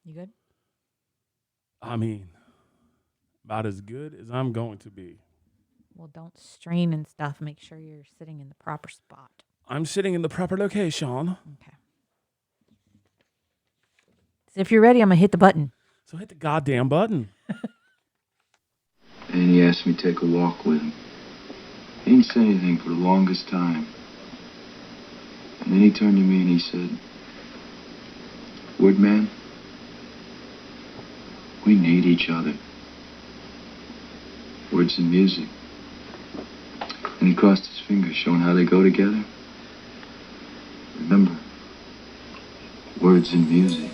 You good? I mean, about as good as I'm going to be. Well, don't strain and stuff. Make sure you're sitting in the proper spot. I'm sitting in the proper location. Okay. So if you're ready, I'm going to hit the button. So hit the goddamn button. And he asked me to take a walk with him. He didn't say anything for the longest time. And then he turned to me and he said, Woodman, we need each other. Words and music. And he crossed his fingers, showing how they go together. Remember, words and music.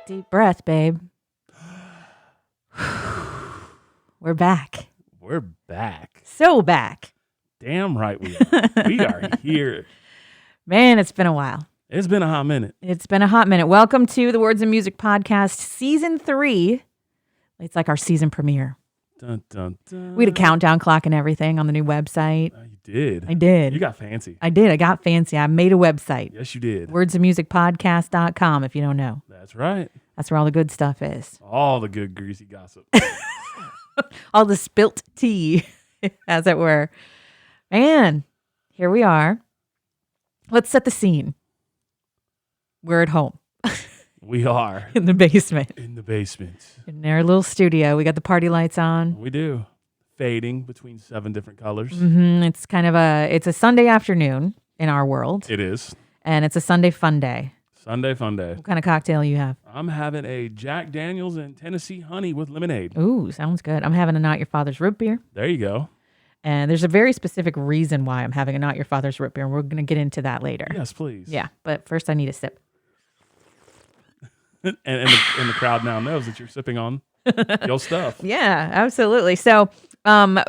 Deep breath, babe. We're back. We're back. So back. Damn right we are. We are here. Man, it's been a while. It's been a hot minute. It's been a hot minute. Welcome to the Words and Music Podcast, Season 3. It's like our season premiere. Dun, dun, dun. We had a countdown clock and everything on the new website. You did. I did. You got fancy. I did. I got fancy. I made a website. Yes, you did. Wordsandmusicpodcast.com if you don't know. That's right. That's where all the good stuff is. All the good greasy gossip. All the spilt tea, as it were. Man, here we are. Let's set the scene. We're at home. We are. In the basement. In the basement. In our little studio. We got the party lights on. We do. Fading between 7 different colors. Mm-hmm. It's kind of it's a Sunday afternoon in our world. It is. And it's a Sunday fun day. Sunday fun day. What kind of cocktail you have? I'm having a Jack Daniels and Tennessee honey with lemonade. Ooh, sounds good. I'm having a Not Your Father's root beer. There you go. And there's a very specific reason why I'm having a Not Your Father's root beer. And we're going to get into that later. Yes, please. Yeah, but first I need a sip. and the crowd now knows that you're sipping on your stuff. Yeah, absolutely. So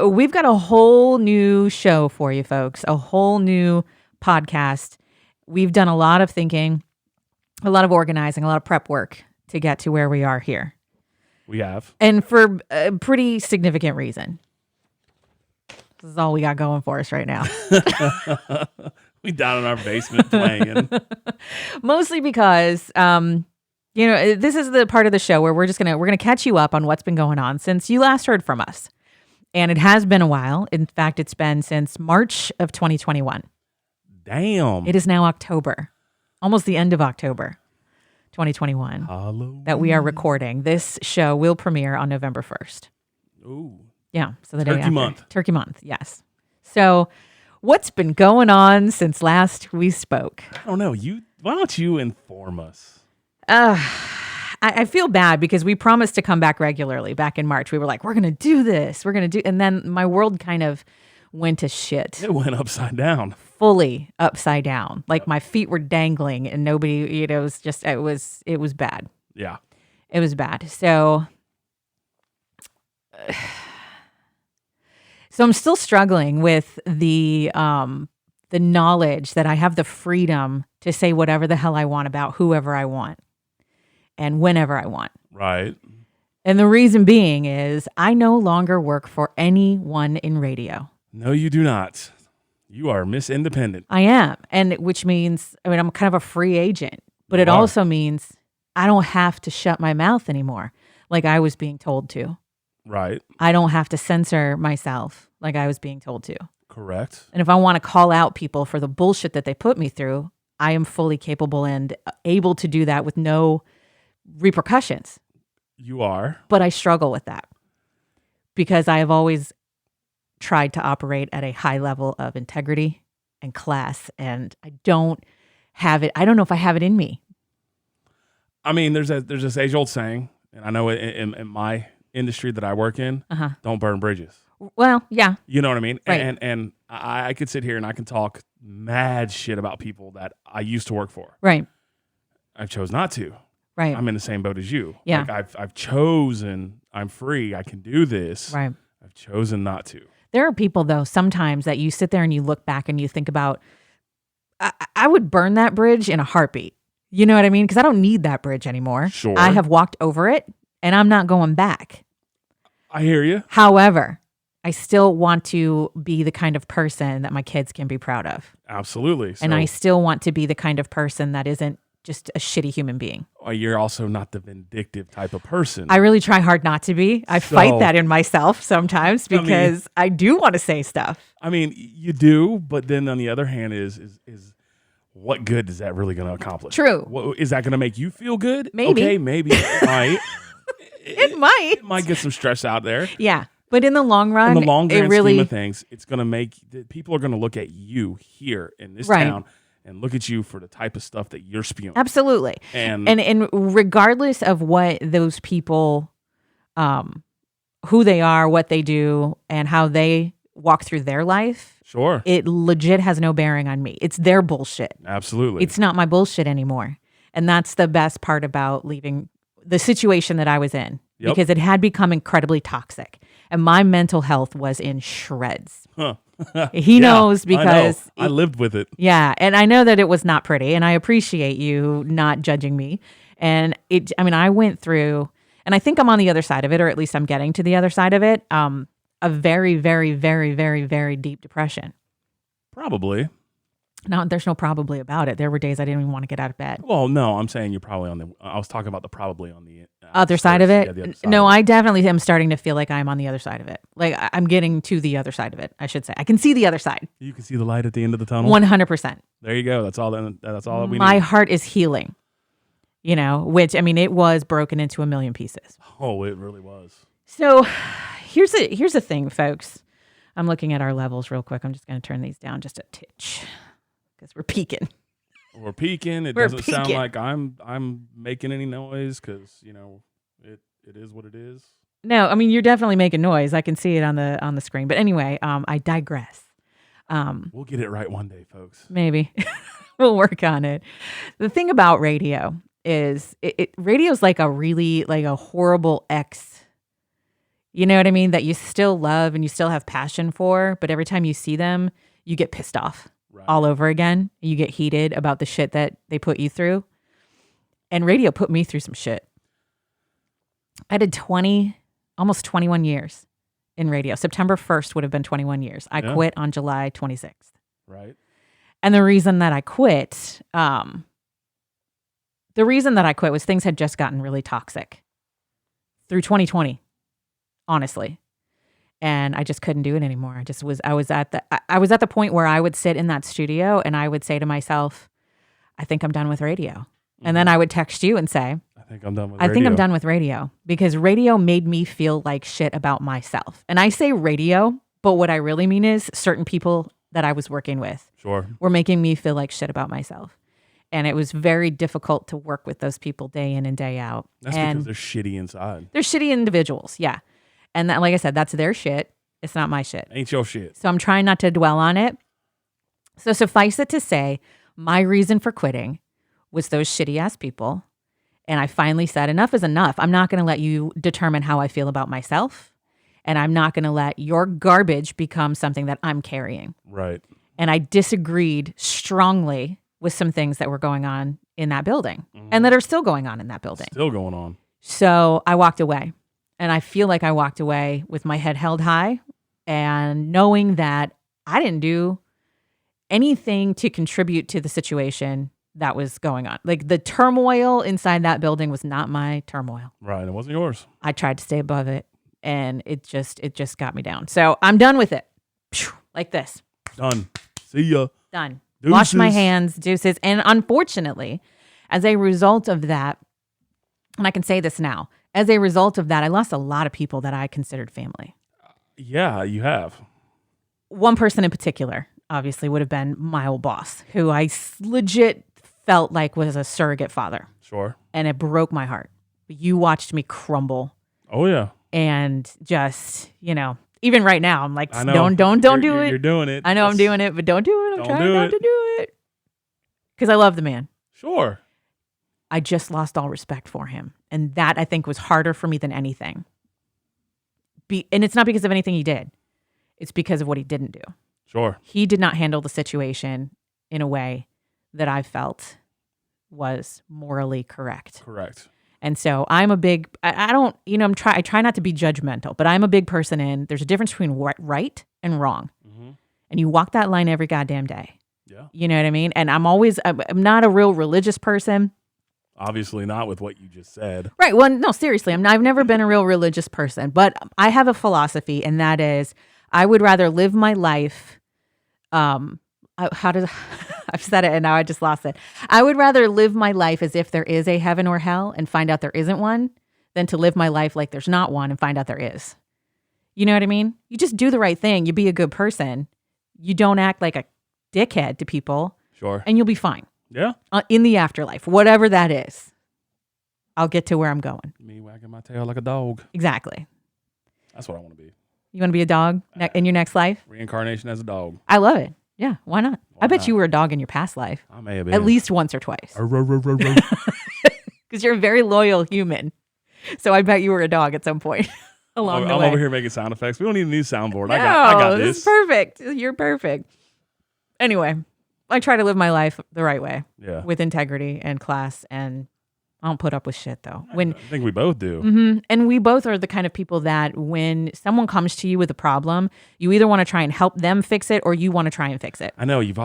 we've got a whole new show for you folks, a whole new podcast. We've done a lot of thinking, a lot of organizing, a lot of prep work to get to where we are here. We have. And for a pretty significant reason. This is all we got going for us right now. We down in our basement playing. Mostly because, this is the part of the show where we're gonna catch you up on what's been going on since you last heard from us. And it has been a while. In fact, it's been since March of 2021. Damn. It is now October, almost the end of October 2021. Halloween. That we are recording. This show will premiere on November 1st. Ooh. Yeah. So the Turkey day after. month. Turkey month, yes. So what's been going on since last we spoke? I don't know. Why don't you inform us? I feel bad because we promised to come back regularly back in March. We were like, we're going to do this. And then my world kind of went to shit. It went upside down. Fully upside down. Like my feet were dangling and nobody, it was bad. Yeah. It was bad. So I'm still struggling with the knowledge that I have the freedom to say whatever the hell I want about whoever I want and whenever I want. Right. And the reason being is I no longer work for anyone in radio. No, you do not. You are Miss Independent. I am. And which means, I'm kind of a free agent, but it You are. also means I don't have to shut my mouth anymore like I was being told to. Right. I don't have to censor myself like I was being told to. Correct. And if I want to call out people for the bullshit that they put me through, I am fully capable and able to do that with no repercussions. You are. But I struggle with that because I have always tried to operate at a high level of integrity and class, and I don't have it. I don't know if I have it in me. I mean, there's this age-old saying, and I know in my industry that I work in, don't burn bridges. Well, yeah. You know what I mean? Right. And I could sit here and I can talk mad shit about people that I used to work for. Right. I chose not to. Right. I'm in the same boat as you. Yeah. Like I've chosen, I'm free, I can do this. Right. I've chosen not to. There are people, though, sometimes that you sit there and you look back and you think about, I would burn that bridge in a heartbeat. You know what I mean? Because I don't need that bridge anymore. Sure. I have walked over it and I'm not going back. I hear you. However, I still want to be the kind of person that my kids can be proud of. Absolutely. And I still want to be the kind of person that isn't just a shitty human being. You're also not the vindictive type of person. I really try hard not to be. I fight that in myself sometimes because I do want to say stuff. I mean, you do, but then on the other hand is what good is that really going to accomplish? True. Is that going to make you feel good? Maybe. Okay, maybe it might. It might. It might get some stress out there. Yeah. But in the long run, in the long grand really, scheme of things, it's going to make people are going to look at you here in this town and look at you for the type of stuff that you're spewing. Absolutely. And regardless of what those people, who they are, what they do, and how they walk through their life, sure, it legit has no bearing on me. It's their bullshit. Absolutely. It's not my bullshit anymore. And that's the best part about leaving the situation that I was in, because it had become incredibly toxic. And my mental health was in shreds. Huh. He knows because I lived with it. Yeah. And I know that it was not pretty. And I appreciate you not judging me. And I went through, and I think I'm on the other side of it, or at least I'm getting to the other side of it, a very, very, very, very, very deep depression. Probably. No, there's no probably about it. There were days I didn't even want to get out of bed. Well, no, I'm saying you're probably I was talking about the probably on the other side of it. Yeah, the other side no, of it. I definitely am starting to feel like I'm on the other side of it. Like I'm getting to the other side of it, I should say. I can see the other side. You can see the light at the end of the tunnel. 100%. There you go. That's all we need. My heart is healing, which, it was broken into a million pieces. Oh, it really was. So here's the thing, folks. I'm looking at our levels real quick. I'm just going to turn these down just a titch because we're peaking. We're peaking. It doesn't sound like I'm making any noise because it is what it is. No, you're definitely making noise. I can see it on the screen. But anyway, I digress. We'll get it right one day, folks. Maybe we'll work on it. The thing about radio is radio's like a horrible ex. You know what I mean? That you still love and you still have passion for, but every time you see them, you get pissed off all over again. You get heated about the shit that they put you through. And radio put me through some shit. I did almost 21 years in radio. September 1st would have been 21 years. I quit on July 26th. Right. And the reason that I quit was things had just gotten really toxic through 2020. Honestly. And I just couldn't do it anymore. I was at the point where I would sit in that studio and I would say to myself, I think I'm done with radio. Mm-hmm. And then I would text you and say, I think I'm done with radio because radio made me feel like shit about myself. And I say radio, but what I really mean is certain people that I was working with were making me feel like shit about myself. And it was very difficult to work with those people day in and day out. That's because they're shitty inside. They're shitty individuals. Yeah. And that, like I said, that's their shit. It's not my shit. Ain't your shit. So I'm trying not to dwell on it. So suffice it to say, my reason for quitting was those shitty ass people. And I finally said, enough is enough. I'm not going to let you determine how I feel about myself. And I'm not going to let your garbage become something that I'm carrying. Right. And I disagreed strongly with some things that were going on in that building and that are still going on in that building. Still going on. So I walked away. And I feel like I walked away with my head held high and knowing that I didn't do anything to contribute to the situation that was going on. Like the turmoil inside that building was not my turmoil. Right. It wasn't yours. I tried to stay above it and it just got me down. So I'm done with it. Like this. Done. See ya. Done. Deuces. Wash my hands, deuces. And unfortunately, as a result of that, and I can say this now, as a result of that, I lost a lot of people that I considered family. Yeah, you have. One person in particular, obviously, would have been my old boss, who I legit felt like was a surrogate father. Sure. And it broke my heart. You watched me crumble. Oh, yeah. And just, even right now, I'm like, don't do it. You're doing it. I know I'm doing it, but don't do it. I'm trying not to do it. Because I love the man. Sure. I just lost all respect for him. And that, I think, was harder for me than anything. And it's not because of anything he did. It's because of what he didn't do. Sure. He did not handle the situation in a way that I felt was morally correct. Correct. And so I'm a big, I don't, I try not to be judgmental, but I'm a big person in there's a difference between right and wrong. Mm-hmm. And you walk that line every goddamn day. Yeah. You know what I mean? And I'm not a real religious person. Obviously not with what you just said. Right. Well, no, seriously. I've never been a real religious person, but I have a philosophy, and that is I would rather live my life. I've said it and now I just lost it. I would rather live my life as if there is a heaven or hell and find out there isn't one than to live my life like there's not one and find out there is. You know what I mean? You just do the right thing. You be a good person. You don't act like a dickhead to people. Sure. And you'll be fine. Yeah. In the afterlife, whatever that is. I'll get to where I'm going. Me wagging my tail like a dog. Exactly. That's what I want to be. You want to be a dog in your next life? Reincarnation as a dog. I love it. Yeah, why not? I bet you were a dog in your past life. I may have been. At least once or twice. Because you're a very loyal human. So I bet you were a dog at some point along the way. I'm over here making sound effects. We don't need a new soundboard. No, I got this. This is perfect. You're perfect. Anyway, I try to live my life the right way. Yeah. With integrity and class, and I don't put up with shit though. I think we both do. Mm-hmm, and we both are the kind of people that when someone comes to you with a problem, you either want to try and help them fix it or you want to try and fix it. I know you've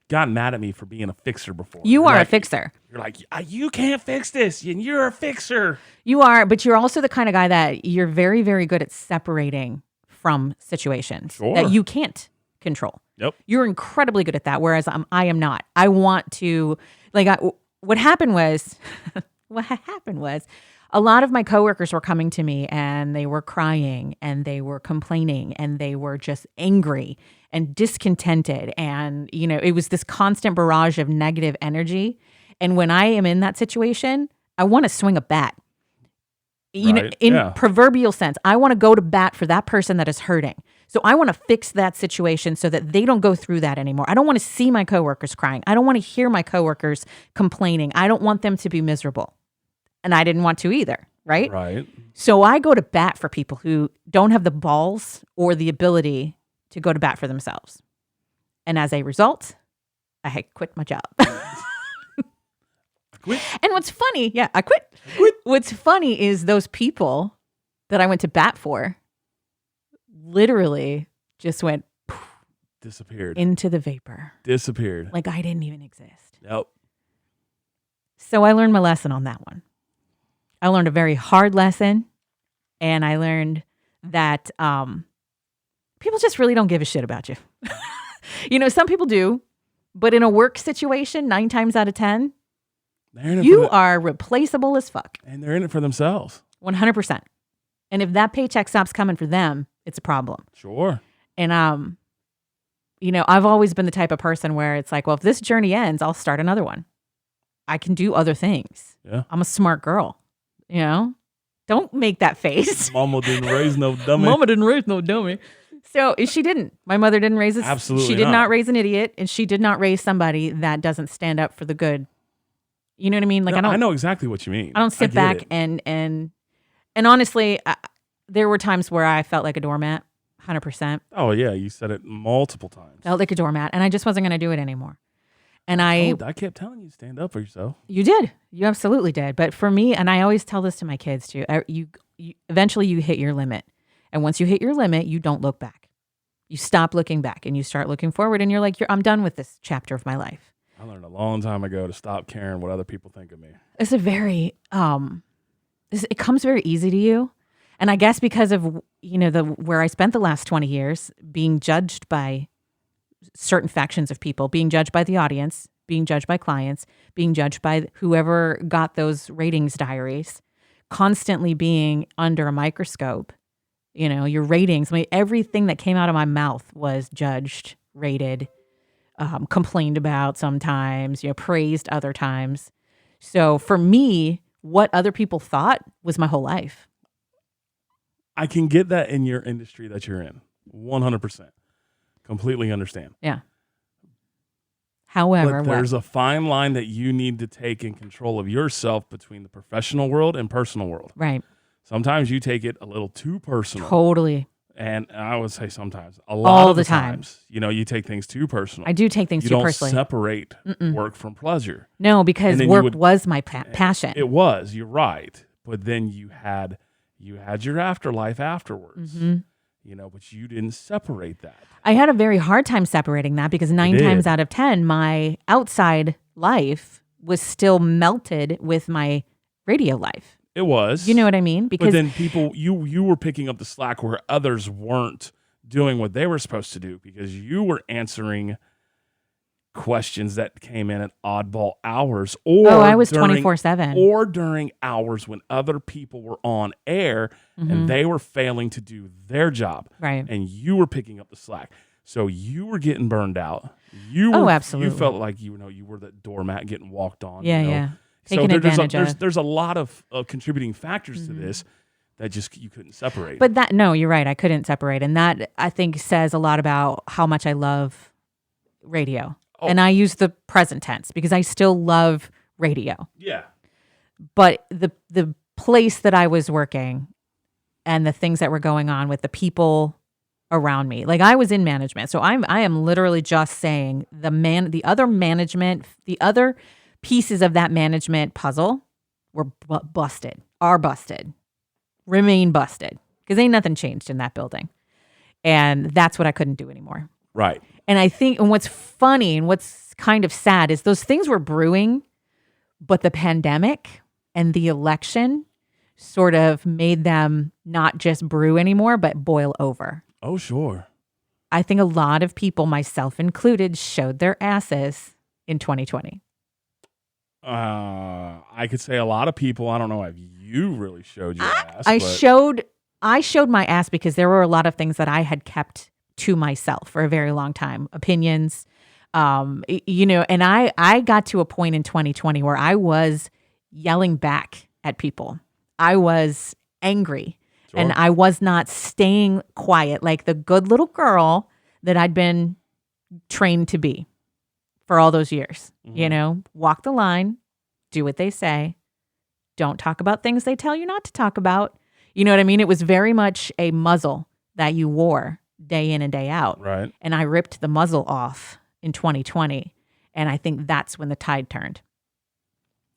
gotten mad at me for being a fixer before. You are a fixer. You're like, you can't fix this, and you're a fixer. You are, but you're also the kind of guy that you're very, very good at separating from situations that you can't control. Yep. You're incredibly good at that, whereas I am not. I want to, what happened was a lot of my coworkers were coming to me and they were crying and they were complaining and they were just angry and discontented. And, it was this constant barrage of negative energy. And when I am in that situation, I want to swing a bat. Proverbial sense, I want to go to bat for that person that is hurting. So I want to fix that situation so that they don't go through that anymore. I don't want to see my coworkers crying. I don't want to hear my coworkers complaining. I don't want them to be miserable. And I didn't want to either, right? Right. So I go to bat for people who don't have the balls or the ability to go to bat for themselves. And as a result, I had quit my job. Quit. And what's funny, I quit. What's funny is those people that I went to bat for literally just went disappeared into the vapor. Disappeared. Like I didn't even exist. Yep. So I learned my lesson on that one. I learned a very hard lesson, and I learned that people just really don't give a shit about you. Some people do, but in a work situation, 9 times out of 10, you are replaceable as fuck. And they're in it for themselves. 100%. And if that paycheck stops coming for them, it's a problem. Sure. And, I've always been the type of person where it's like, well, if this journey ends, I'll start another one. I can do other things. Yeah. I'm a smart girl. Don't make that face. Mama didn't raise no dummy. Mama didn't raise no dummy. So she didn't. My mother didn't raise us. Absolutely She did not raise an idiot, and she did not raise somebody that doesn't stand up for the good. You know what I mean? I know exactly what you mean. I don't sit back and honestly, there were times where I felt like a doormat, 100%. Oh yeah, you said it multiple times. Felt like a doormat, and I just wasn't going to do it anymore. And I kept telling you, stand up for yourself. You did. You absolutely did. But for me, and I always tell this to my kids too, you eventually you hit your limit. And once you hit your limit, you don't look back. You stop looking back and you start looking forward, and you're like, I'm done with this chapter of my life. I learned a long time ago to stop caring what other people think of me. It's a very, it comes very easy to you. And I guess because of, where I spent the last 20 years being judged by certain factions of people, being judged by the audience, being judged by clients, being judged by whoever got those ratings diaries, constantly being under a microscope, your ratings, everything that came out of my mouth was judged, rated, complained about sometimes, praised other times. So for me, what other people thought was my whole life. I can get that in your industry that you're in, 100%. Completely understand. Yeah. However, but there's a fine line that you need to take in control of yourself between the professional world and personal world. Right. Sometimes you take it a little too personal. Totally. And I would say sometimes, a lot All of the the time. times, you take things too personal. I do take things You too don't personally. separate work from pleasure. No, because And then work was my passion. It was. You're right. But then you had your afterlife afterwards. But you didn't separate that. I had a very hard time separating that because 9 times out of 10, my outside life was still melted with my radio life. It was. You know what I mean? Because but then people, you were picking up the slack where others weren't doing what they were supposed to do because you were answering questions that came in at oddball hours, or I was 24/7, or during hours when other people were on air and they were failing to do their job, right? And you were picking up the slack, so you were getting burned out. You were, absolutely. You felt like you were that doormat getting walked on. Yeah. Taken advantage of. There's a lot of contributing factors to this that just you couldn't separate. But you're right. I couldn't separate, and that I think says a lot about how much I love radio. Oh. And I use the present tense because I still love radio. Yeah. But the place that I was working and the things that were going on with the people around me, like I was in management, so I am literally just saying the other pieces of that management puzzle were busted, are busted, remain busted, because ain't nothing changed in that building. And that's what I couldn't do anymore. Right. And I think, and what's funny and what's kind of sad is those things were brewing, but the pandemic and the election sort of made them not just brew anymore, but boil over. Oh, sure. I think a lot of people, myself included, showed their asses in 2020. I could say a lot of people. I don't know if you really showed your ass. I showed my ass because there were a lot of things that I had kept to myself for a very long time. Opinions, and I got to a point in 2020 where I was yelling back at people. I was angry. Sure. And I was not staying quiet like the good little girl that I'd been trained to be for all those years. Walk the line, do what they say, don't talk about things they tell you not to talk about. You know what I mean? It was very much a muzzle that you wore day in and day out. Right. And I ripped the muzzle off in 2020. And I think that's when the tide turned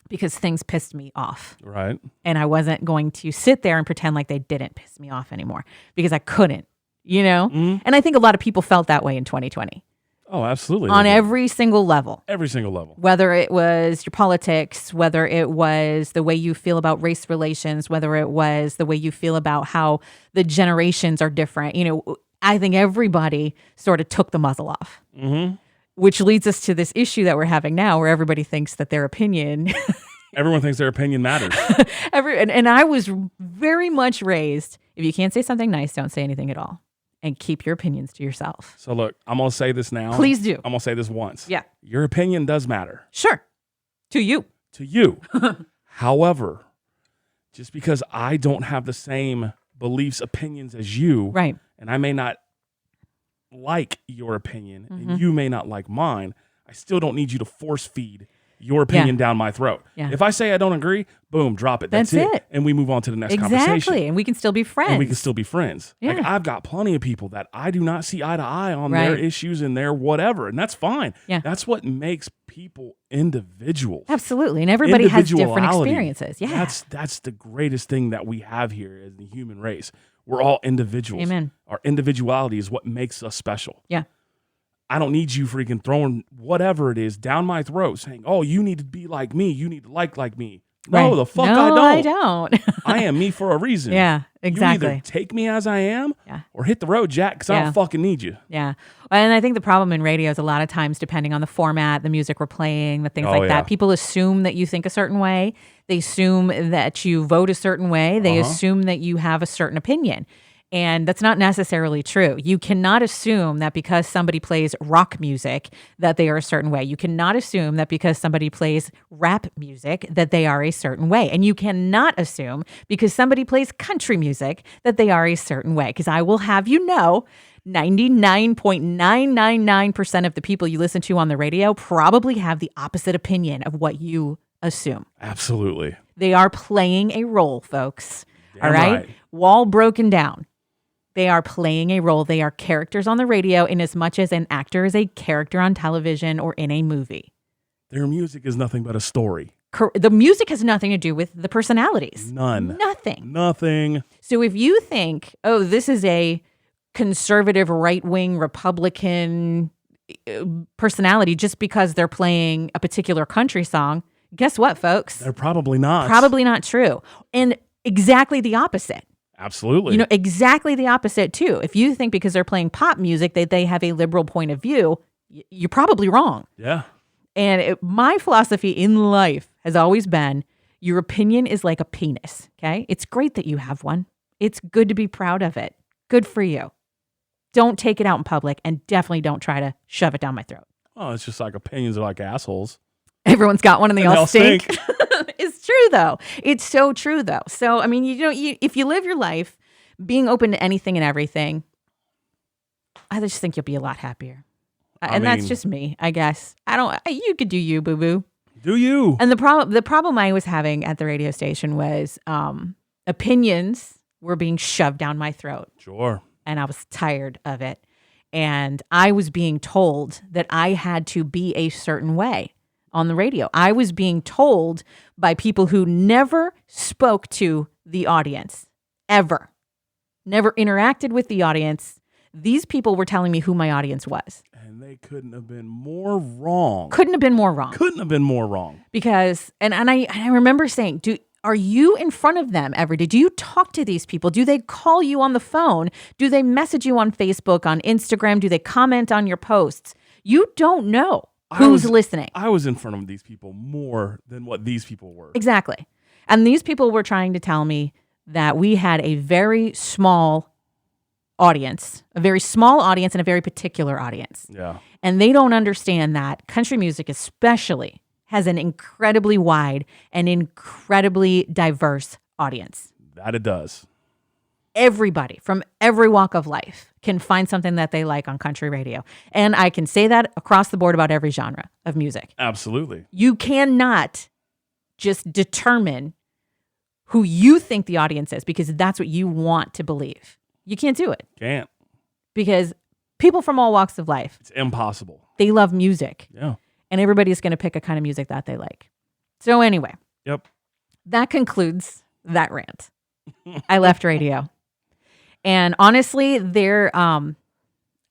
because things pissed me off. Right. And I wasn't going to sit there and pretend like they didn't piss me off anymore because I couldn't, And I think a lot of people felt that way in 2020. Oh, absolutely. On every single level. Every single level. Whether it was your politics, whether it was the way you feel about race relations, whether it was the way you feel about how the generations are different. I think everybody sort of took the muzzle off, which leads us to this issue that we're having now where everybody thinks that their opinion. Everyone thinks their opinion matters. And I was very much raised, if you can't say something nice, don't say anything at all. And keep your opinions to yourself. So look, I'm going to say this now. Please do. I'm going to say this once. Yeah. Your opinion does matter. Sure. To you. To you. However, just because I don't have the same beliefs, opinions as you, right, and I may not like your opinion, and you may not like mine, I still don't need you to force feed your opinion down my throat. Yeah. If I say I don't agree, boom, drop it. That's it. And we move on to the next conversation. Exactly. And we can still be friends. Yeah. Like I've got plenty of people that I do not see eye to eye on their issues and their whatever. And that's fine. Yeah. That's what makes people individuals. Absolutely. And everybody has different experiences. Yeah. That's the greatest thing that we have here as the human race. We're all individuals. Amen. Our individuality is what makes us special. Yeah. I don't need you freaking throwing whatever it is down my throat saying, oh, you need to be like me. You need to like me. No, the fuck I don't. I am me for a reason. Yeah, exactly. You either take me as I am or hit the road, Jack, because I don't fucking need you. Yeah. And I think the problem in radio is a lot of times, depending on the format, the music we're playing, the things that, people assume that you think a certain way. They assume that you vote a certain way. They assume that you have a certain opinion. And that's not necessarily true. You cannot assume that because somebody plays rock music that they are a certain way. You cannot assume that because somebody plays rap music that they are a certain way. And you cannot assume because somebody plays country music that they are a certain way. Because I will have you know, 99.999% of the people you listen to on the radio probably have the opposite opinion of what you assume. Absolutely. They are playing a role, folks. Damn all right? Wall broken down. They are playing a role. They are characters on the radio in as much as an actor is a character on television or in a movie. Their music is nothing but a story. The music has nothing to do with the personalities. None. Nothing. So if you think, oh, this is a conservative, right-wing, Republican personality just because they're playing a particular country song, guess what, folks? They're probably not. Probably not true. And exactly the opposite. Absolutely. You know, exactly the opposite, too. If you think because they're playing pop music that they have a liberal point of view, you're probably wrong. Yeah. And my philosophy in life has always been, your opinion is like a penis, okay? It's great that you have one. It's good to be proud of it. Good for you. Don't take it out in public, and definitely don't try to shove it down my throat. Oh, it's just like opinions are like assholes. Everyone's got one and they all stink. stink. It's true, though. It's so true, though. So, I mean, if you live your life being open to anything and everything, I just think you'll be a lot happier. And that's just me, I guess. You could do you, boo-boo. Do you? And the problem I was having at the radio station was opinions were being shoved down my throat. Sure. And I was tired of it. And I was being told that I had to be a certain way on the radio. I was being told by people who never spoke to the audience, ever. Never interacted with the audience. These people were telling me who my audience was. And they couldn't have been more wrong. Couldn't have been more wrong. Because, and I remember saying, are you in front of them every day? Do you talk to these people? Do they call you on the phone? Do they message you on Facebook, on Instagram? Do they comment on your posts? You don't know who's listening. I was in front of these people more than what these people were. Exactly. And these people were trying to tell me that we had a very small audience, and a very particular audience. Yeah. And they don't understand that country music especially has an incredibly wide and incredibly diverse audience. That it does. Everybody from every walk of life can find something that they like on country radio. And I can say that across the board about every genre of music. Absolutely. You cannot just determine who you think the audience is because that's what you want to believe. You can't do it. Can't. Because people from all walks of life. It's impossible. They love music. Yeah. And everybody's going to pick a kind of music that they like. So anyway. Yep. That concludes that rant. I left radio. And honestly,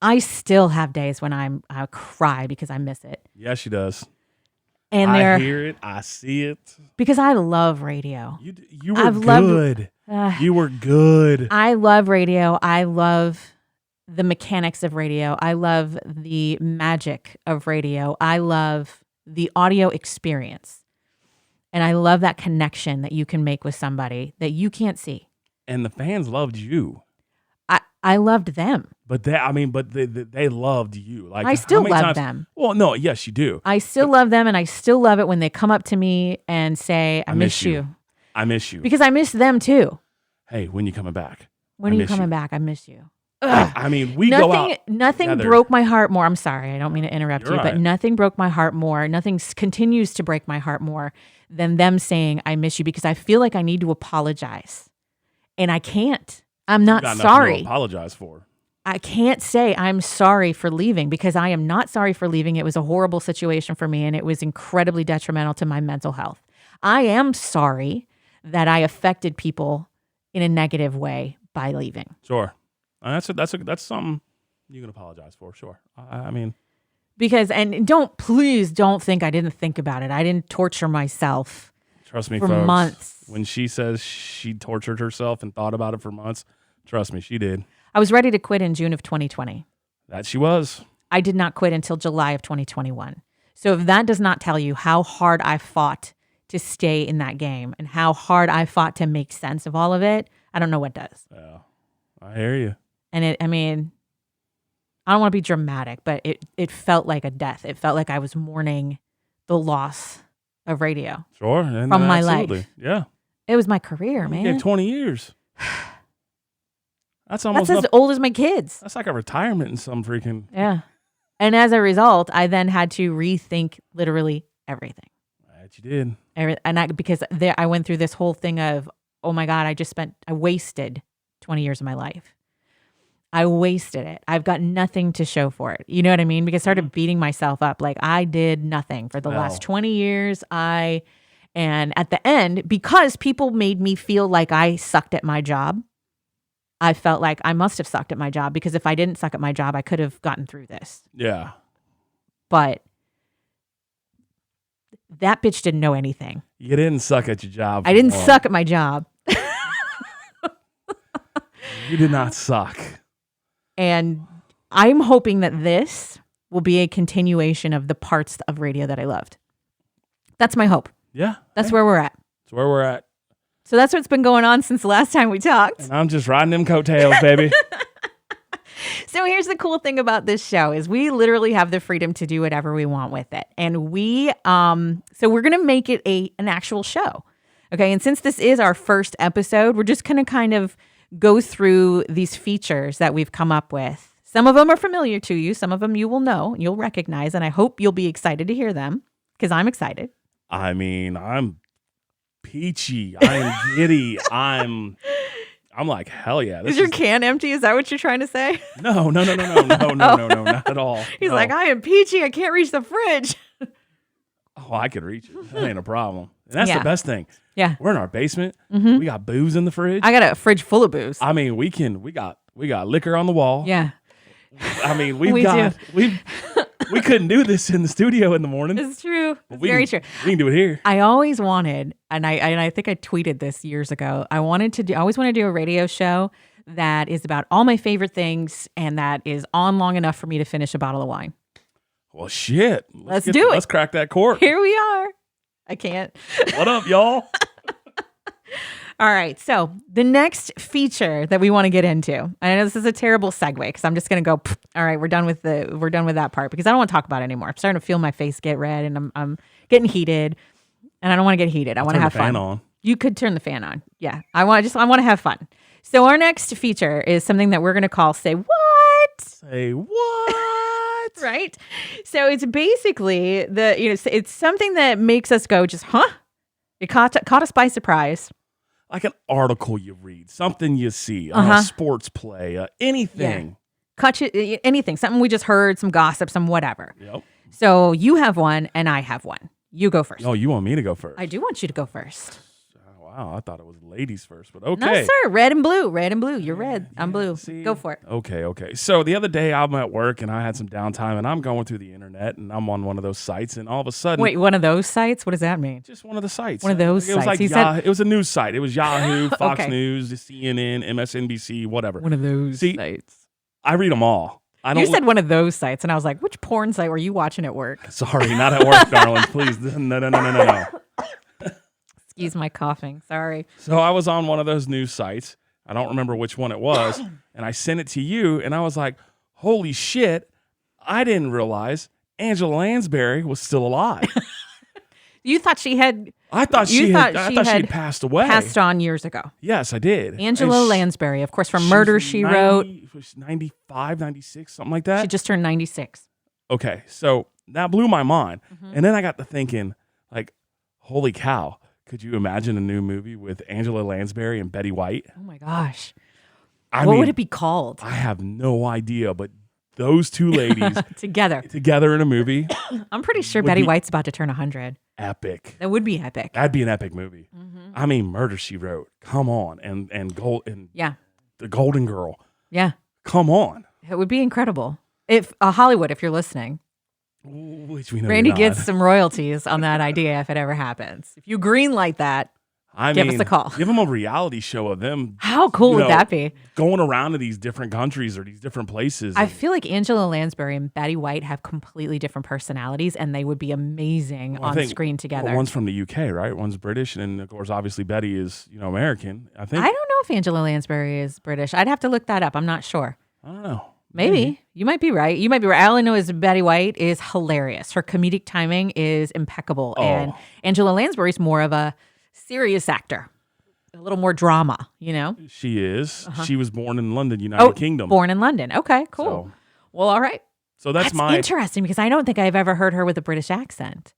I still have days when I cry because I miss it. Yeah, she does. And I hear it. I see it. Because I love radio. You were good. You were good. I love radio. I love the mechanics of radio. I love the magic of radio. I love the audio experience. And I love that connection that you can make with somebody that you can't see. And the fans loved you. I loved them. But they loved you. Like I still love them. Well, no, yes, you do. I still love them, and I still love it when they come up to me and say, I miss you. I miss you. Because I miss them too. Hey, when you coming back? When are you coming back? I miss you. I mean, go out. Nothing together. broke my heart more. I'm sorry. I don't mean to interrupt You're you, right. but nothing broke my heart more. Nothing continues to break my heart more than them saying, I miss you, because I feel like I need to apologize. And I can't. I'm not got sorry. nothing to apologize for. I can't say I'm sorry for leaving because I am not sorry for leaving. It was a horrible situation for me and it was incredibly detrimental to my mental health. I am sorry that I affected people in a negative way by leaving. Sure. That's something you can apologize for. Sure. I mean, because, and please don't think I didn't think about it. I didn't torture myself. Trust me, for folks, months. When she says she tortured herself and thought about it for months, trust me, she did. I was ready to quit in June of 2020. That she was. I did not quit until July of 2021. So if that does not tell you how hard I fought to stay in that game and how hard I fought to make sense of all of it, I don't know what does. Yeah, I hear you. And I don't want to be dramatic, but it felt like a death. It felt like I was mourning the loss of radio. Sure. From my absolutely. life. Yeah. It was my career, man. You gave 20 years. That's almost as old as my kids. That's like a retirement in some freaking. Yeah. And as a result, I then had to rethink literally everything. That you did. Because I went through this whole thing of, oh my God, I wasted 20 years of my life. I wasted it. I've got nothing to show for it. You know what I mean? Because I started beating myself up. Like I did nothing for the last 20 years. And at the end, because people made me feel like I sucked at my job, I felt like I must have sucked at my job, because if I didn't suck at my job, I could have gotten through this. Yeah. But that bitch didn't know anything. You didn't suck at your job. I didn't suck at my job. You did not suck. And I'm hoping that this will be a continuation of the parts of radio that I loved. That's my hope. Yeah. That's where we're at. That's where we're at. So that's what's been going on since the last time we talked. And I'm just riding them coattails, baby. So here's the cool thing about this show is we literally have the freedom to do whatever we want with it. And so we're going to make it an actual show. Okay. And since this is our first episode, we're just going to kind of go through these features that we've come up with. Some of them are familiar to you. Some of them you will know, you'll recognize, and I hope you'll be excited to hear them, because I'm excited. I mean, I'm peachy. I'm giddy. I'm like, hell yeah. Is your can empty? Is that what you're trying to say? No, not at all. He's like, I am peachy. I can't reach the fridge. Oh, I could reach it. That ain't a problem. And that's the best thing. Yeah. We're in our basement. Mm-hmm. We got booze in the fridge. I got a fridge full of booze. I mean, we got liquor on the wall. Yeah. I mean, we couldn't do this in the studio in the morning. It's true. It's very true. We can do it here. I always wanted, and I think I tweeted this years ago. I always want to do a radio show that is about all my favorite things and that is on long enough for me to finish a bottle of wine. Well, shit. Let's do it. Let's crack that cork. Here we are. I can't. What up, y'all? All right. So the next feature that we want to get into, I know this is a terrible segue because I'm just going to go, all right, we're done with that part, because I don't want to talk about it anymore. I'm starting to feel my face get red, and I'm getting heated, and I don't want to get heated. I want to have fun. On. You could turn the fan on. Yeah. I want to have fun. So our next feature is something that we're going to call Say What? Say what? Right. So it's basically it's something that makes us go just, huh? It caught us by surprise. Like an article you read, something you see, a sports play, anything. Yeah. Anything, something we just heard, some gossip, some whatever. Yep. So you have one and I have one. You go first. Oh, you want me to go first? I do want you to go first. Wow, I thought it was ladies first, but okay. No, sir. Red and blue. Red and blue. You're red. I'm blue. See? Go for it. Okay. So the other day I'm at work and I had some downtime and I'm going through the internet and I'm on one of those sites and all of a sudden... Wait, one of those sites? What does that mean? Just one of the sites. One of those sites. Like it was a news site. It was Yahoo, Fox Okay. News, CNN, MSNBC, whatever. One of those sites. I read them all. You said one of those sites and I was like, which porn site were you watching at work? Sorry, not at work, darling. Please. No. Excuse my coughing. Sorry. So I was on one of those news sites. I don't remember which one it was. And I sent it to you. And I was like, holy shit. I didn't realize Angela Lansbury was still alive. You thought she had... I thought she had passed away. Passed on years ago. Yes, I did. Angela Lansbury, of course, from Murder, She Wrote. 95, 96, something like that. She just turned 96. Okay, so that blew my mind. Mm-hmm. And then I got to thinking, like, holy cow. Could you imagine a new movie with Angela Lansbury and Betty White? Oh, my gosh. What would it be called? I have no idea, but those two ladies together in a movie. I'm pretty sure Betty White's about to turn 100. Epic. That would be epic. That'd be an epic movie. Mm-hmm. I mean, Murder, She Wrote. Come on. And yeah. The Golden Girl. Yeah. Come on. It would be incredible. If Hollywood, if you're listening. Which we know Randy gets some royalties on that idea if it ever happens. If you greenlight that, give us a call. Give them a reality show of them. How cool would that be? Going around to these different countries or these different places. I feel like Angela Lansbury and Betty White have completely different personalities, and they would be amazing on screen together. Well, one's from the UK, right? One's British, and of course, obviously, Betty is American. I don't know if Angela Lansbury is British. I'd have to look that up. I'm not sure. I don't know. Maybe. You might be right. All I know is Betty White is hilarious. Her comedic timing is impeccable. Oh. And Angela Lansbury's more of a serious actor. A little more drama, She is. She was born in London, United Kingdom. Born in London. Okay, cool. So, well, all right. So that's interesting because I don't think I've ever heard her with a British accent.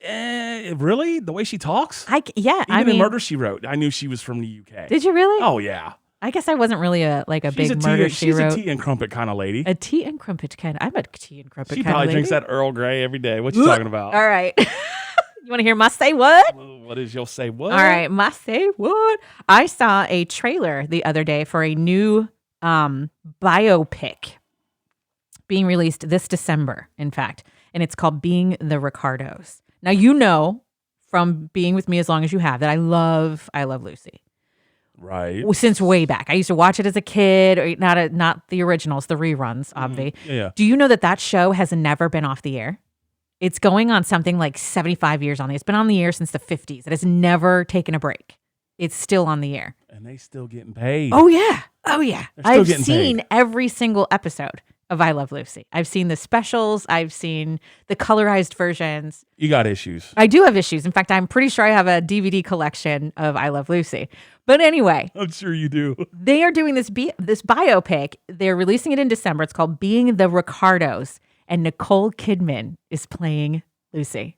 Really? The way she talks? Yeah. Even in Murder, She Wrote, I knew she was from the UK. Did you really? Oh, yeah. I guess I wasn't really a big murder she She's wrote. a tea and crumpet kind of lady. A tea and crumpet kind. I'm a tea and crumpet She kind of probably lady. drinks that Earl Grey every day. What you talking about? All right. You want to hear my say what? What is your say what? All right, my say what? I saw a trailer the other day for a new biopic being released this December, in fact, and it's called Being the Ricardos. Now, you know from being with me as long as you have that I love Lucy. Right. Since way back. I used to watch it as a kid, or not the originals, the reruns, obviously. Yeah. Do you know that show has never been off the air? It's going on something like 75 years on the air. It's been on the air since the 50s. It has never taken a break. It's still on the air. And they still getting paid. Oh, yeah. Oh, yeah. They're still I've getting seen paid. every single episode of I Love Lucy. I've seen the specials. I've seen the colorized versions. You got issues. I do have issues. In fact, I'm pretty sure I have a DVD collection of I Love Lucy. But anyway, I'm sure you do. they are doing this biopic. They're releasing it in December. It's called Being the Ricardos, and Nicole Kidman is playing Lucy.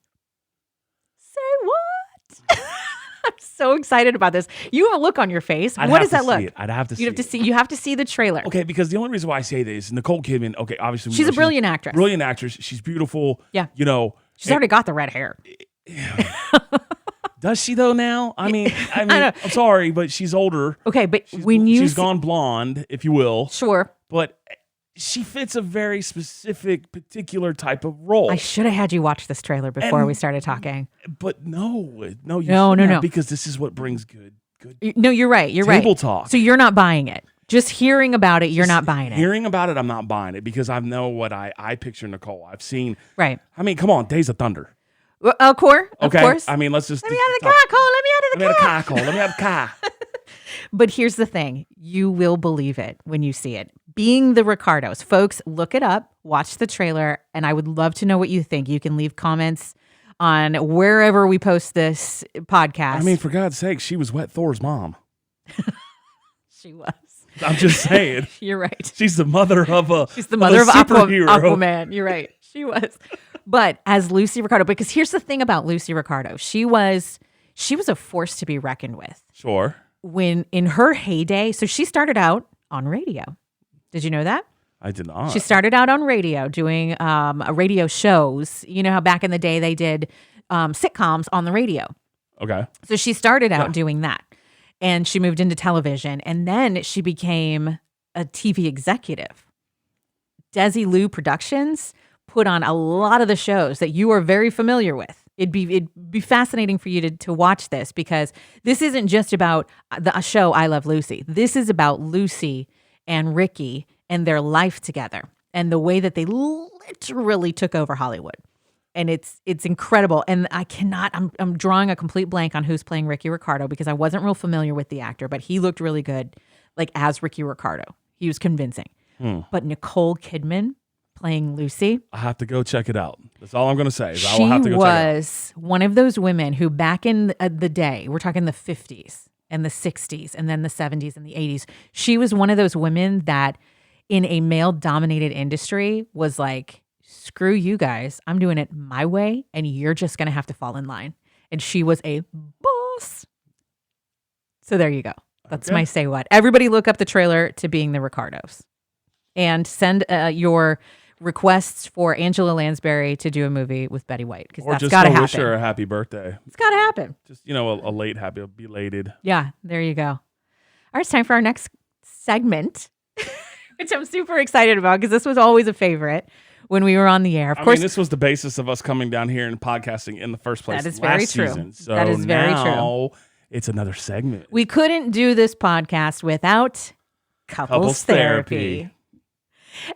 Say what? I'm so excited about this. You have a look on your face. What does that look? I'd have to see it. You have to see the trailer. Okay, because the only reason why I say this, Nicole Kidman, okay, obviously. She's a brilliant actress. Brilliant actress. She's beautiful. Yeah. You know. She's already got the red hair. Does she though now? I mean, know. I'm sorry, but she's older. Okay, but She's gone blonde, if you will. Sure. But she fits a very specific, particular type of role. I should have had you watch this trailer before we started talking. But no, No, shouldn't, because this is what brings good. No, you're right. You're Table right. talk. So you're not buying it. Just hearing about it, you're not buying it. Hearing about it, I'm not buying it because I know what I picture Nicole. I've seen. Right. I mean, come on, Days of Thunder. Of course. Okay. I mean, let's just. Let me out of the car, Cole. Let me out of the car. Let me have a car. But here's the thing. You will believe it when you see it. Being the Ricardos. Folks, look it up. Watch the trailer. And I would love to know what you think. You can leave comments on wherever we post this podcast. I mean, for God's sake, she was Wet Thor's mom. She was. I'm just saying. You're right. She's the mother of a. She's the mother of superhero. Aquaman. You're right. She was. But as Lucy Ricardo, because here's the thing about Lucy Ricardo. She was a force to be reckoned with. Sure. When in her heyday, so she started out on radio. Did you know that? I did not. She started out on radio doing radio shows. You know how back in the day they did sitcoms on the radio. Okay. So she started out doing that. And she moved into television. And then she became a TV executive. Desilu Productions put on a lot of the shows that you are very familiar with. It'd be fascinating for you to watch this, because this isn't just about the show I Love Lucy. This is about Lucy and Ricky and their life together and the way that they literally took over Hollywood. And it's incredible. And I'm drawing a complete blank on who's playing Ricky Ricardo, because I wasn't real familiar with the actor, but he looked really good, like as Ricky Ricardo. He was convincing. But Nicole Kidman playing Lucy. I have to go check it out. That's all I'm going to say. Is I will have to go check it out. She was one of those women who back in the day, we're talking the 50s and the 60s and then the 70s and the 80s. She was one of those women that in a male-dominated industry was like, screw you guys. I'm doing it my way, and you're just going to have to fall in line. And she was a boss. So there you go. That's my say what. Everybody look up the trailer to Being the Ricardos. And send your requests for Angela Lansbury to do a movie with Betty White, because that's got to happen. Or just wish her a happy birthday. It's got to happen. Just, a late happy, belated. Yeah, there you go. All right, it's time for our next segment, which I'm super excited about, because this was always a favorite when we were on the air. Of course, this was the basis of us coming down here and podcasting in the first place. That is very last true. Season. So that is very now true. It's another segment. We couldn't do this podcast without couples therapy.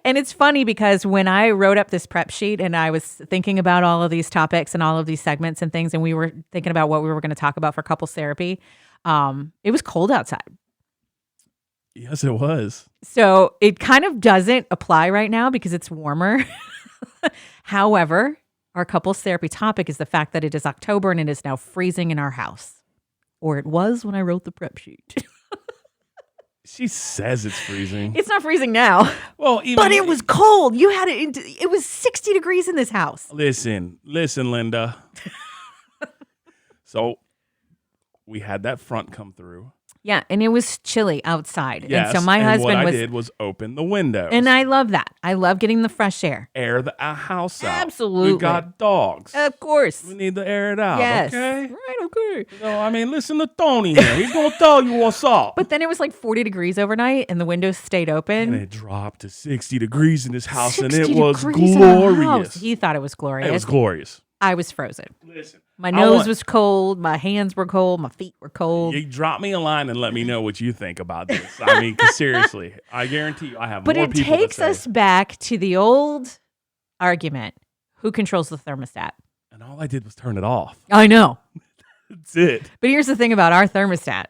And it's funny because when I wrote up this prep sheet and I was thinking about all of these topics and all of these segments and things, and we were thinking about what we were going to talk about for couples therapy, it was cold outside. Yes, it was. So it kind of doesn't apply right now because it's warmer. However, our couples therapy topic is the fact that it is October and it is now freezing in our house. Or it was when I wrote the prep sheet. She says it's freezing. It's not freezing now. Well, but it was cold. You had it. It was 60 degrees in this house. Listen, Linda. So we had that front come through. Yeah, and it was chilly outside. Yes, and so my husband what I was did was open the windows. and I love that. I love getting the fresh air. Air the house out. Absolutely. We've got dogs. Of course. We need to air it out, Yes. okay? Right, okay. So, I mean, listen to Tony here. He's going to tell you what's up. But then it was like 40 degrees overnight and the windows stayed And open. it dropped to 60 degrees in this house, and 60 it was degrees in the house. glorious. He thought it was glorious. It was glorious. I was frozen. Listen. My nose was cold. My hands were cold. My feet were cold. You drop me a line and let me know what you think about this. I mean, 'cause seriously, I guarantee you I have But more it people takes that us say, back to the old argument. Who controls the thermostat? and all I did was turn it off. I know. That's it. But here's the thing about our thermostat.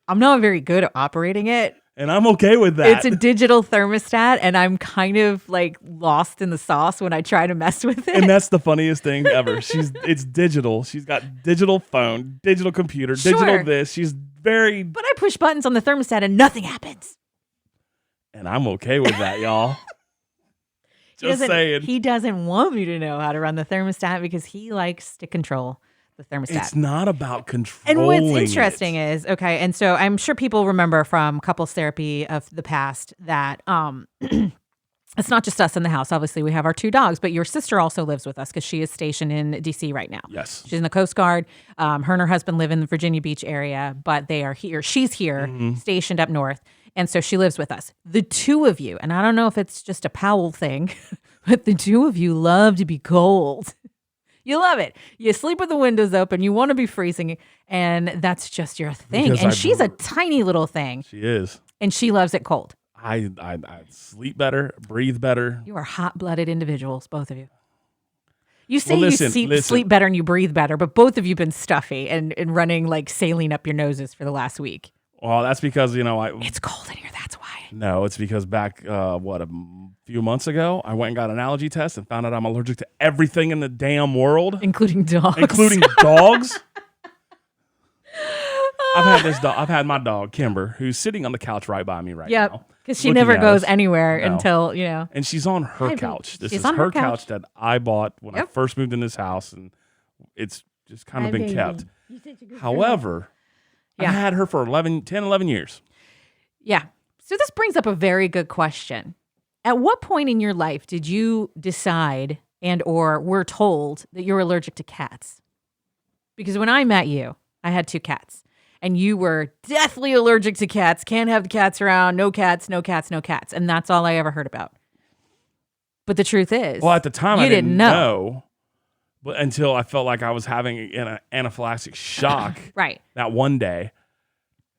I'm not very good at operating it. And I'm okay with that. It's a digital thermostat, and I'm kind of like lost in the sauce when I try to mess with it. And that's the funniest thing ever. It's digital. She's got digital phone, digital computer, digital Sure. this. She's very, But I push buttons on the thermostat and nothing happens. and I'm okay with that, y'all. Just saying. He doesn't want me to know how to run the thermostat because he likes to control the thermostat. It's not about controlling. And what's interesting is, okay, and so I'm sure people remember from couples therapy of the past that it's not just us in the house. Obviously, we have our 2 dogs, but your sister also lives with us because she is stationed in D.C. right now. Yes. She's in the Coast Guard. Her and her husband live in the Virginia Beach area, but they are here. She's here, stationed up north. And so she lives with us. The 2 of you, and I don't know if it's just a Powell thing, but the 2 of you love to be cold. You love it. You sleep with the windows open. You want to be freezing, and that's just your thing. Because And she's a tiny little thing, She is. and she loves it cold. I sleep better, breathe better. You are hot-blooded individuals, both of you. You say Well, listen, you sleep better and you breathe better, but both of you been stuffy and running like saline up your noses for the last week. Well, that's because, It's cold in here. That's why. No, it's because back, a few months ago, I went and got an allergy test and found out I'm allergic to everything in the damn world, Including dogs. including dogs. I've had my dog, Kimber, who's sitting on the couch right by me right now. Yep. Because she looking never at goes us. anywhere No. until, And she's on her I- couch. This she's is on her her couch couch. that I bought when I Yep. first moved in this house, and it's just kind of Hi, been baby. kept. You're such a good girl. However, Yeah. I had her for 10, 11 years. Yeah. So this brings up a very good question. At what point in your life did you decide and or were told that you're allergic to cats? Because when I met you, I had 2 cats. And you were deathly allergic to cats. Can't have the cats around. No cats, no cats, no cats. And that's all I ever heard about. But the truth is, Well, at the time, you I didn't know. know, but until I felt like I was having an anaphylactic shock Right. that one day,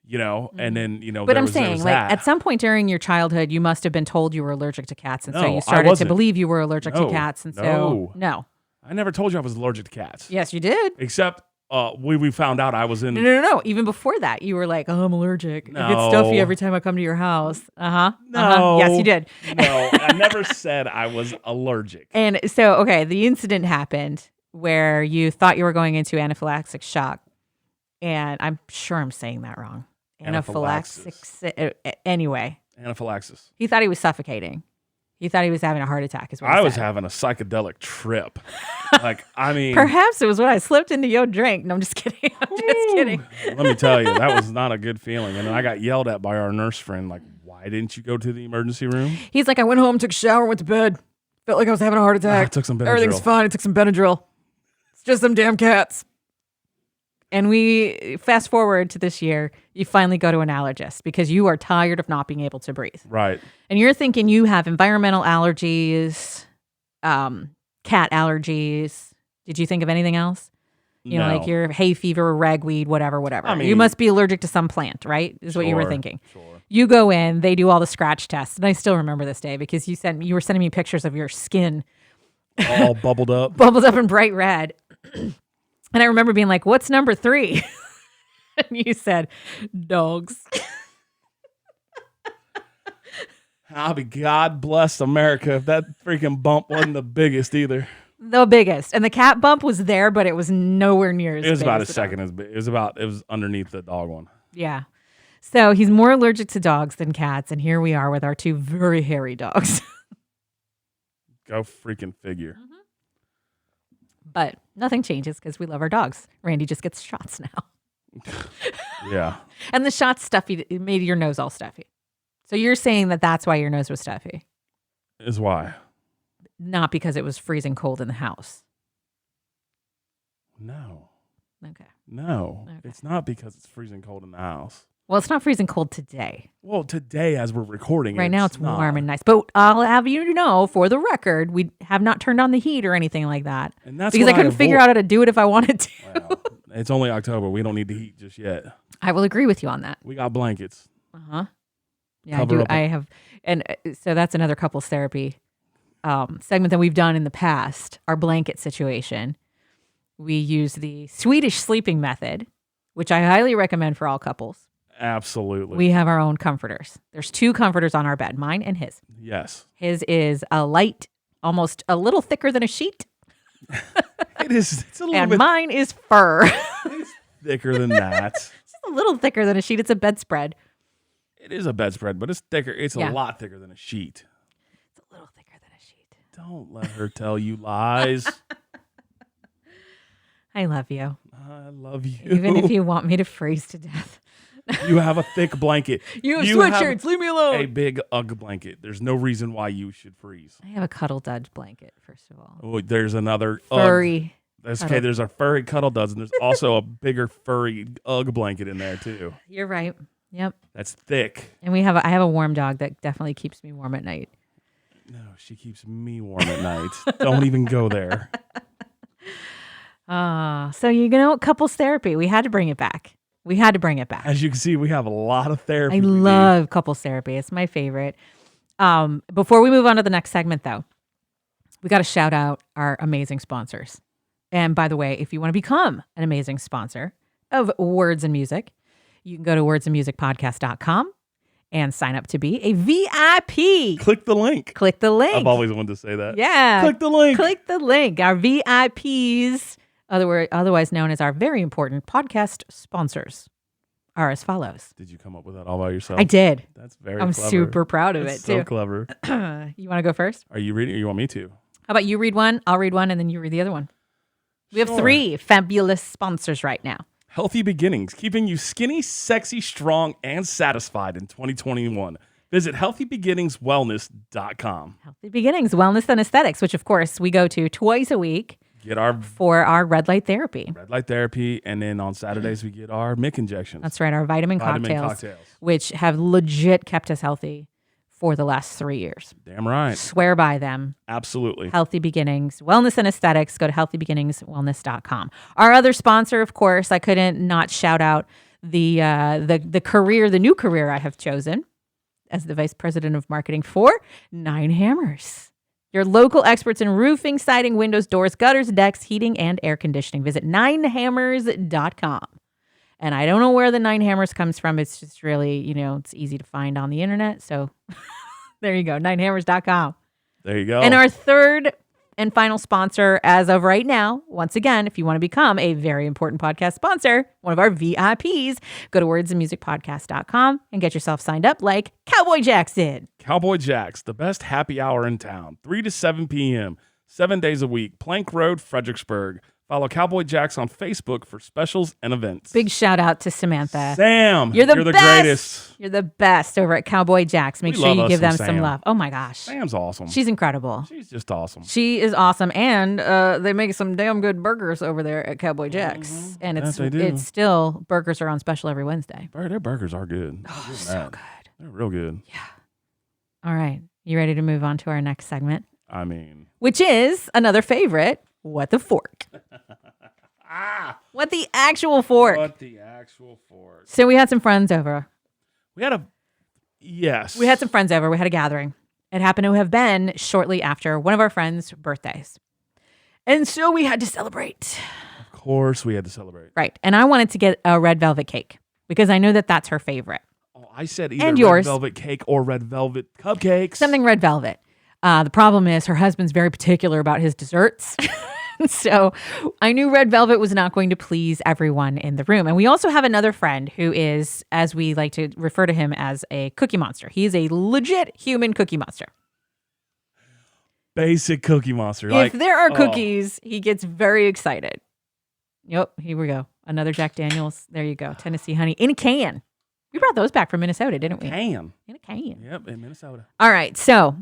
and then, But there I'm was saying, like, that. at some point during your childhood, you must have been told you were allergic to cats. And so No, you I started to wasn't. believe you were allergic to No, cats. And so, no. no. I never told you I was allergic to cats. Yes, you did. Except we found out I was in. No. Even before that, you were like, oh, I'm allergic. I get stuffy No. every time I come to your house. No. Yes, you did. No, I never said I was allergic. And so, okay, the incident happened where you thought you were going into anaphylactic shock. And I'm sure I'm saying that wrong. Anyway, Anaphylaxis. he thought he was suffocating. He thought he was having a heart attack. Is what I he was said. having a psychedelic trip. Perhaps it was when I slipped into your drink. No, I'm just kidding. I'm just kidding. Let me tell you, that was not a good feeling. And then I got yelled at by our nurse friend, like, why didn't you go to the emergency room? He's like, I went home, took a shower, went to bed. Felt like I was having a heart attack. I took some Benadryl. Everything's fine. I took some Benadryl. It's just them damn cats. And we fast forward to this year, you finally go to an allergist because you are tired of not being able to breathe. Right. And you're thinking you have environmental allergies, cat allergies. Did you think of anything else? You know, like your hay fever, ragweed, whatever. I mean, you must be allergic to some plant, right? Is what you were Sure, thinking. Sure. You go in, they do all the scratch tests. And I still remember this day because you were sending me pictures of your skin All bubbled up. bubbled up in bright red. And I remember being like, what's number 3? And you said, dogs. I'll be God bless America if that freaking bump wasn't the biggest either. The biggest. And the cat bump was there, but it was nowhere near as It was big about as a the dog. second as big. It was underneath the dog one. Yeah. So he's more allergic to dogs than cats. And here we are with our 2 very hairy dogs. Go freaking figure. But nothing changes because we love our dogs. Randy just gets shots now. Yeah. And the shot's stuffy. It made your nose all stuffy. So you're saying that that's why your nose was stuffy, Is why. not because it was freezing cold in the house. No. Okay. No. Okay. It's not because it's freezing cold in the house. Well, it's not freezing cold today. Well, today as we're recording, Right now it's not. warm and nice. But I'll have you know, for the record, we have not turned on the heat or anything like that. And that's because I what couldn't figure out how to do it if I wanted to. Well, it's only October. We don't need the heat just yet. I will agree with you on that. We got blankets. Uh-huh. Yeah, Cover I do. up I have. And so that's another couples therapy segment that we've done in the past, our blanket situation. We use the Swedish sleeping method, which I highly recommend for all couples. Absolutely. We have our own comforters. There's 2 comforters on our bed, mine and his. Yes. His is a light, almost a little thicker than a sheet. It is. It's a little And bit mine is fur. it's thicker than that. Just a little thicker than a sheet. It's a bedspread. It is a bedspread, but it's thicker. It's Yeah. a lot thicker than a sheet. It's a little thicker than a sheet. Don't let her tell you lies. I love you. I love you. Even if you want me to freeze to death. You have a thick blanket. You have sweatshirts. Leave me alone. A big Ugg blanket. There's no reason why you should freeze. I have a cuddle dudge blanket, first of all. Oh, there's another Furry. That's cuddle. okay. There's a furry cuddle duds, and there's also a bigger furry Ugg blanket in there too. You're right. Yep. That's thick. And I have a warm dog that definitely keeps me warm at night. No, she keeps me warm at night. Don't even go there. So you know, couples therapy. We had to bring it back. As you can see, we have a lot of therapy. I love couples therapy. It's my favorite. Before we move on to the next segment, though, we got to shout out our amazing sponsors. And by the way, if you want to become an amazing sponsor of Words and Music, you can go to wordsandmusicpodcast.com and sign up to be a VIP. Click the link. Click the link. I've always wanted to say that. Yeah. Click the link. Click the link. Our VIPs, otherwise known as our very important podcast sponsors, are as follows. Did you come up with that all by yourself? I did. That's very I'm clever. super proud of That's it, so too. clever. You want to go first? Are you reading or you want me to? How about you read one, I'll read one, and then you read the other one. We have Sure. 3 fabulous sponsors right now. Healthy Beginnings, keeping you skinny, sexy, strong, and satisfied in 2021. Visit healthybeginningswellness.com. Healthy Beginnings, Wellness and Aesthetics, which of course we go to twice a week Get our for our red light therapy. red light therapy, and then on Saturdays we get our Mick injections. That's right, our vitamin cocktails, which have legit kept us healthy for the last 3 years. Damn right. Swear by them. Absolutely. Healthy Beginnings, Wellness and Aesthetics. Go to healthybeginningswellness.com. Our other sponsor, of course, I couldn't not shout out the new career I have chosen as the Vice President of Marketing for 9 Hammers. Your local experts in roofing, siding, windows, doors, gutters, decks, heating, and air conditioning. Visit 9hammers.com. And I don't know where the 9 Hammers comes from. It's just really, it's easy to find on the internet. So there you go, 9hammers.com. There you go. And our third and final sponsor as of right now, once again, if you want to become a very important podcast sponsor, one of our VIPs, go to wordsandmusicpodcast.com and get yourself signed up like Cowboy Jacks did. Cowboy Jack's, the best happy hour in town, 3 to 7 p.m., 7 days a week, Plank Road, Fredericksburg. Follow Cowboy Jacks on Facebook for specials and events. Big shout out to Samantha. Sam, You're the best. greatest. You're the best over at Cowboy Jacks. Make We sure love you us give them some some Sam. love. Oh my gosh. Sam's awesome. She's incredible. She's just awesome. She is awesome. And they make some damn good burgers over there at Cowboy Jacks. And Yes, they do. it's still, burgers are on special every Wednesday. Their burgers are good. Oh, Give them so that. good. They're real good. All right. You ready to move on to our next segment? I mean, Which is another favorite, What the Fork. What the actual fork. what the actual fork? So we had some friends over. We had a gathering. It happened to have been shortly after one of our friends' birthdays. And so we had to celebrate. Of course, we had to celebrate. Right. And I wanted to get a red velvet cake because I know that that's her favorite. Oh, I said either And red yours. velvet cake or red velvet cupcakes. Something red velvet. The problem is her husband's very particular about his desserts. So I knew red velvet was not going to please everyone in the room. And we also have another friend who is, as we like to refer to him, as a cookie monster. He's a legit human cookie monster. Basic cookie monster. If there are cookies, he gets very excited. Yep, here we go. Another Jack Daniels. There you go. Tennessee honey in a can. We brought those back from Minnesota, didn't we? Can. In a can. Yep, in Minnesota. All right. So,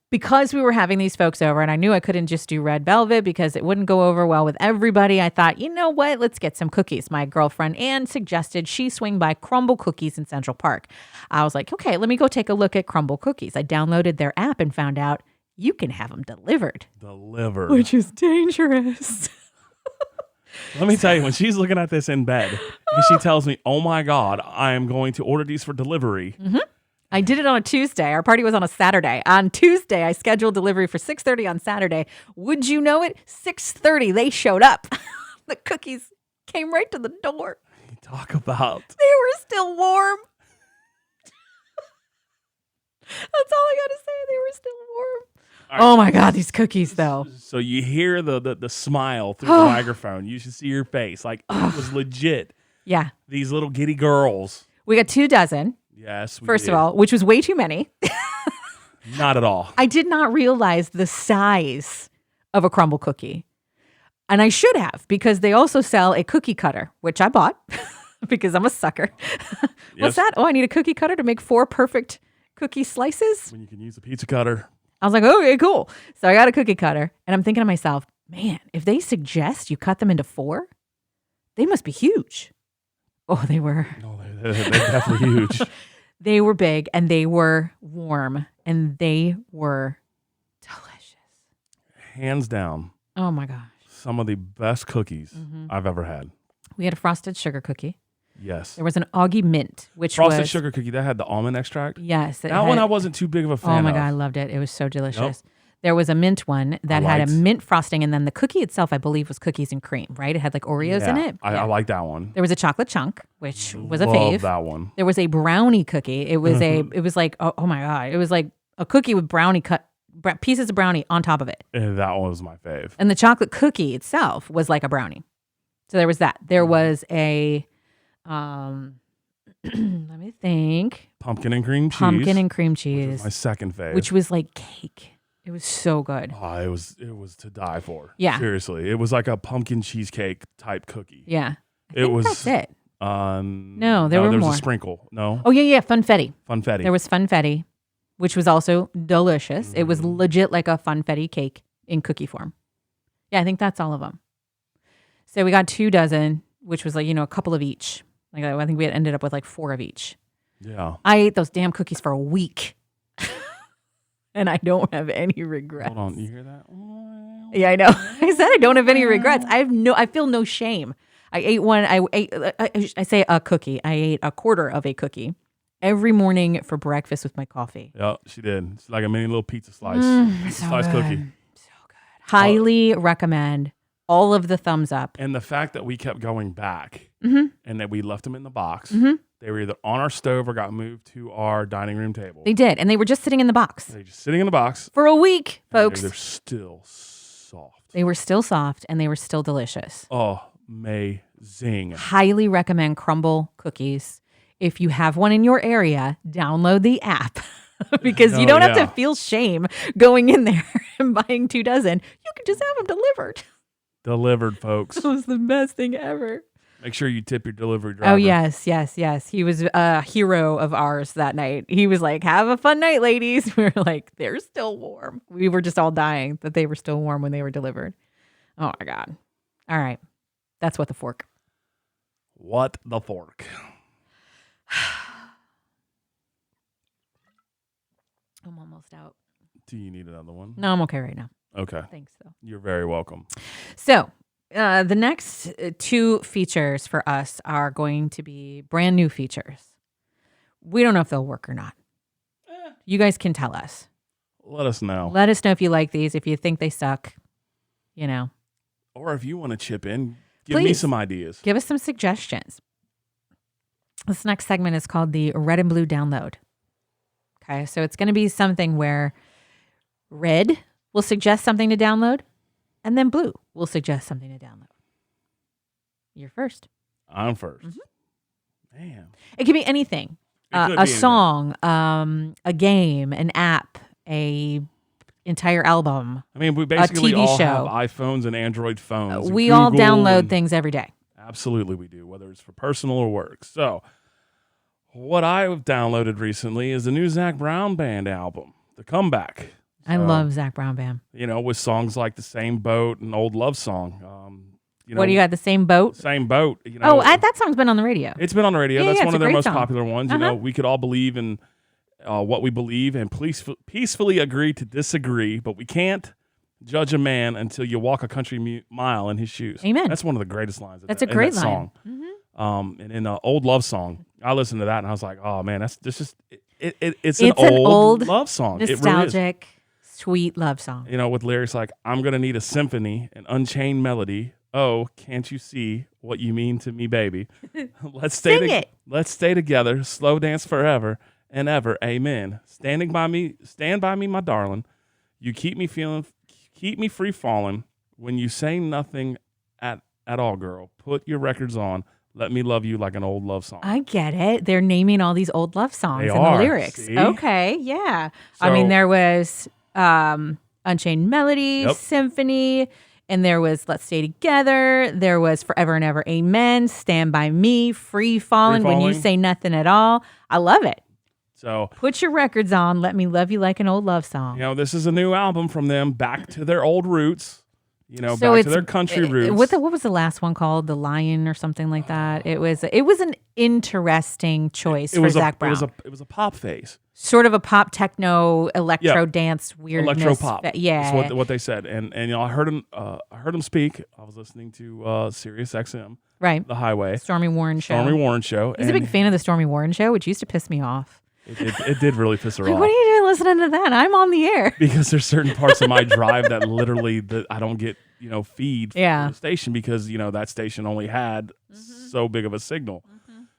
because we were having these folks over and I knew I couldn't just do red velvet because it wouldn't go over well with everybody, I thought, you know what? Let's get some cookies. My girlfriend Ann suggested she swing by Crumble Cookies in Central Park. I was like, okay, let me go take a look at Crumble Cookies. I downloaded their app and found out you can have them delivered. Which is dangerous. Let me tell you, when she's looking at this in bed, and she tells me, oh my God, I am going to order these for delivery. Mm-hmm. I did it on a Tuesday. Our party was on a Saturday. On Tuesday, I scheduled delivery for 6:30 on Saturday. Would you know it? 6:30, they showed up. The cookies came right to the door. You talk about. They were still warm. That's all I got to say. They were still warm. Oh my God, these cookies though. So you hear the smile through the microphone. You should see your face. Like it was legit. Yeah. These little giddy girls. We got 2 dozen. Yes. First of all, which was way too many. Not at all. I did not realize the size of a crumble cookie. And I should have, because they also sell a cookie cutter, which I bought because I'm a sucker. What's that? Oh, I need a cookie cutter to make 4 perfect cookie slices. When you can use a pizza cutter. I was like, okay, cool. So I got a cookie cutter and I'm thinking to myself, man, if they suggest you cut them into 4, they must be huge. Oh, they were. No, they're definitely huge. They were big and they were warm and they were delicious. Hands down. Oh my gosh. Some of the best cookies I've ever had. We had a frosted sugar cookie. Yes. There was an Augie Mint, which frosted was sugar cookie that had the almond extract. Yes. That one I wasn't too big of a fan of. Oh my God, I loved it. It was so delicious. Yep. There was a mint one that had a mint frosting, and then the cookie itself, I believe, was cookies and cream, right? It had like Oreos in it. I like that one. There was a chocolate chunk, which was a fave. Love that one. There was a brownie cookie. It was it was like, oh my God. It was like a cookie with brownie pieces of brownie on top of it. And that one was my fave. And the chocolate cookie itself was like a brownie. So there was that. There was a, let me think. Pumpkin and cream cheese. Pumpkin and cream cheese. Which was my second fave. Which was like cake. It was so good. Oh, it was to die for. Yeah. Seriously. It was like a pumpkin cheesecake type cookie. Yeah. That's it. No, there were was more. A sprinkle. No? Oh, yeah. Funfetti. Funfetti. There was funfetti, which was also delicious. Mm-hmm. It was legit like a funfetti cake in cookie form. Yeah, I think that's all of them. So we got 2 dozen, which was like, a couple of each. Like I think we had ended up with like 4 of each. Yeah. I ate those damn cookies for a week. And I don't have any regrets. Hold on, you hear that? Yeah, I know. I said I don't have any regrets. I feel no shame. I ate one. I say a cookie. I ate a quarter of a cookie every morning for breakfast with my coffee. Yeah, she did. It's like a mini little pizza slice. So slice good. cookie. So good. Highly recommend. All of the thumbs up. And the fact that we kept going back and that we left them in the box. They were either on our stove or got moved to our dining room table. They did. And they were just sitting in the box. They were just sitting in the box. For a week, folks. They're still soft. They were still soft and they were still delicious. Oh, amazing. Highly recommend Crumble Cookies. If you have one in your area, download the app. Because you don't have to feel shame going in there and buying 2 dozen. You can just have them delivered. Delivered, folks. That was the best thing ever. Make sure you tip your delivery driver. Oh, yes. He was a hero of ours that night. He was like, have a fun night, ladies. We were like, they're still warm. We were just all dying that they were still warm when they were delivered. Oh, my God. All right. That's what the fork. What the fork? I'm almost out. Do you need another one? No, I'm okay right now. Okay. Thanks, though. You're very welcome. So, the next 2 features for us are going to be brand new features. We don't know if they'll work or not. You guys can tell us. Let us know. Let us know if you like these, if you think they suck, Or if you want to chip in, give Please. me some ideas. Give us some suggestions. This next segment is called the Red and Blue Download. Okay, so it's going to be something where red will suggest something to download, and then blue will suggest something to download. You're first. I'm first. Man. It could be anything. A song, a game, an app, a entire album. I mean, we basically TV all show. have iPhones and Android phones. We Google all download things every day. Absolutely we do, whether it's for personal or work. So what I've downloaded recently is the new Zac Brown Band album, The Comeback. I love Zac Brown Band. You know, with songs like The Same Boat and Old Love Song. You know, What do you got? The Same Boat? Same Boat. You know, that song's been on the radio. It's been on the radio. Yeah, That's yeah, one it's of a their great most song. popular ones. You know, we could all believe in what we believe and peacefully agree to disagree, but we can't judge a man until you walk a country mile in his shoes. Amen. That's one of the greatest lines. That's a great line. Song. And in Old Love Song, I listened to that and I was like, oh man, it's an old love song. Nostalgic, It really is. sweet love song. You know, with lyrics like, I'm going to need a symphony, an unchained melody. Oh, can't you see what you mean to me, baby? Let's Let's stay together, slow dance forever and ever. Amen. Stand by me, my darling. You keep me free falling. When you say nothing at all, girl, put your records on. Let me love you like an old love song. I get it. They're naming all these old love songs in the lyrics. See? Okay, yeah. So, I mean, there was Unchained Melody, Symphony, and there was Let's Stay Together. There was Forever and Ever, Amen, Stand By Me, Free Falling, When You Say Nothing at All. I love it. So put your records on. Let me love you like an old love song. You know, this is a new album from them, back to their old roots. You know, so back to their country roots. What was the last one called? The Lion or something like that. It was an interesting choice for Zac Brown. It was a pop phase. Sort of a pop techno electro dance weirdness. Electro pop. Yeah. That's what they said. And you know, I heard him speak. I was listening to Sirius XM. Right. The Highway. Stormy Warren show. He's a big fan of the Stormy Warren show, which used to piss me off. It did really piss her off. What are you doing listening to that? I'm on the air. Because there's certain parts of my drive that literally I don't get, you know, feed from the station because, you know, that station only had so big of a signal.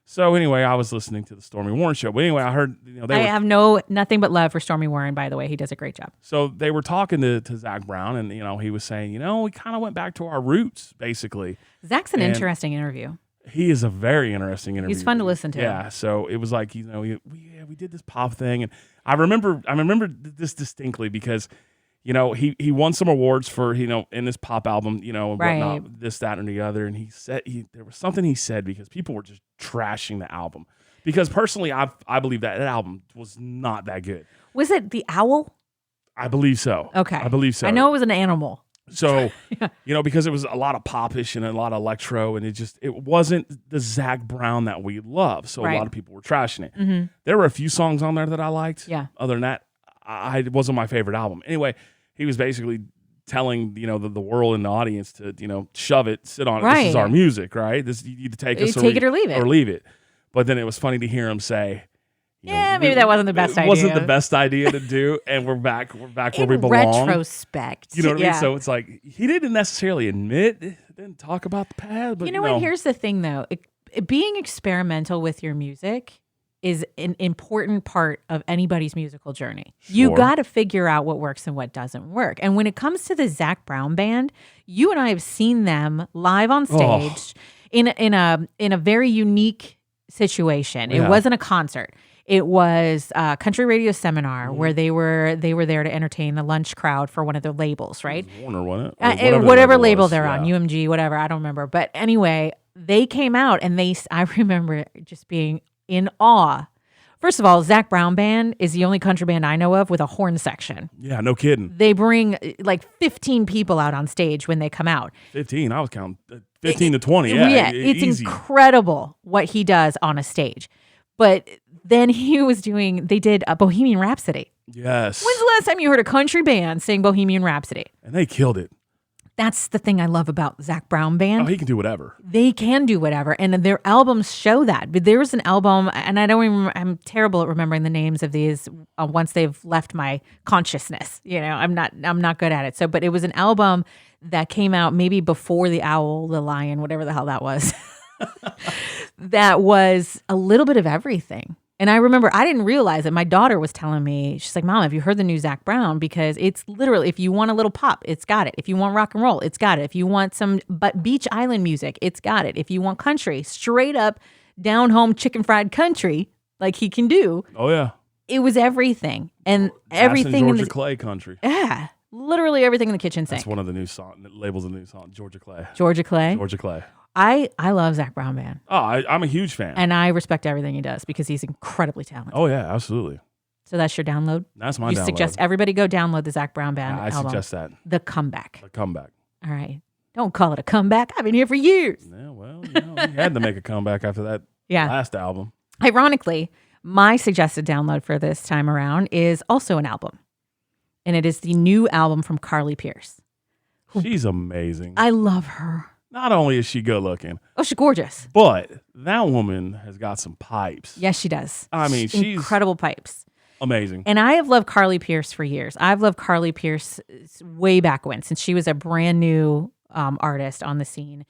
So anyway, I was listening to the Stormy Warren show. But anyway, I heard, you know, I have nothing but love for Stormy Warren, by the way. He does a great job. So they were talking to Zac Brown, and, you know, he was saying, you know, we kind of went back to our roots, basically. Zach's an interesting interview. He is a very interesting interview. He's fun to listen to. Yeah, so it was like, you know, we did this pop thing, and I remember this distinctly because, you know, he won some awards for, you know, in this pop album, you know, and whatnot, this, that, and the other, and he said there was something he said because people were just trashing the album. Because personally, I believe that album was not that good. Was it the owl? I believe so. Okay, I believe so. I know it was an animal. So, you know, because it was a lot of popish and a lot of electro, and it wasn't the Zac Brown that we love. So a lot of people were trashing it. There were a few songs on there that I liked. Yeah. Other than that, it wasn't my favorite album. Anyway, he was basically telling, you know, the world and the audience to, you know, shove it, sit on it. This is our music, right? This, you need to take us it or leave it. Or leave it. But then it was funny to hear him say, maybe that wasn't the best idea. It wasn't the best idea to do, and we're back where we belong. Retrospect. You know what I mean? So it's like, he didn't necessarily didn't talk about the past. But, you know what? Here's the thing, though. Being experimental with your music is an important part of anybody's musical journey. Sure. You got to figure out what works and what doesn't work. And when it comes to the Zac Brown Band, you and I have seen them live on stage in a very unique situation. It wasn't a concert. It was a country radio seminar where they were there to entertain the lunch crowd for one of their labels, right? Warner, wasn't it? Whatever label they're on, UMG, whatever, I don't remember. But anyway, they came out and I remember just being in awe. First of all, Zac Brown Band is the only country band I know of with a horn section. Yeah, no kidding. They bring like 15 people out on stage when they come out. 15, I was counting 15 to 20. Yeah, it's easy. Incredible what he does on a stage. But then they did a Bohemian Rhapsody. Yes. When's the last time you heard a country band sing Bohemian Rhapsody? And they killed it. That's the thing I love about Zac Brown Band. Oh, he can do whatever. They can do whatever, and their albums show that. But there's an album, and I don't even. I'm terrible at remembering the names of these once they've left my consciousness. You know, I'm not good at it. So, but it was an album that came out maybe before the Owl, the Lion, whatever the hell that was. That was a little bit of everything. And I remember I didn't realize it. My daughter was telling me, she's like, Mom, have you heard the new Zac Brown? Because it's literally, if you want a little pop, it's got it. If you want rock and roll, it's got it. If you want some beach island music, it's got it. If you want country, straight up down home chicken fried country, like he can do. Oh, yeah. It was everything. And everything in Georgia Clay country. Yeah. Literally everything in the kitchen sink. That's one of the new songs. Labels a new song. Georgia Clay. Georgia Clay. Georgia Clay. I love Zach Brown Band. Oh, I'm a huge fan. And I respect everything he does because he's incredibly talented. Oh, yeah, absolutely. So that's your download? That's my you download. suggest everybody go download the Zach Brown Band I album. suggest that. The Comeback. The Comeback. All right. Don't call it a comeback. I've been here for years. Yeah, well, he had to make a comeback after that last album. Ironically, my suggested download for this time around is also an album. And it is the new album from Carly Pearce. She's amazing. I love her. Not only is she good looking. Oh, she's gorgeous. But that woman has got some pipes. Yes, she does. I mean, she's incredible pipes. Amazing. And I have loved Carly Pearce for years. I've loved Carly Pearce way back when, since she was a brand new artist on the scene.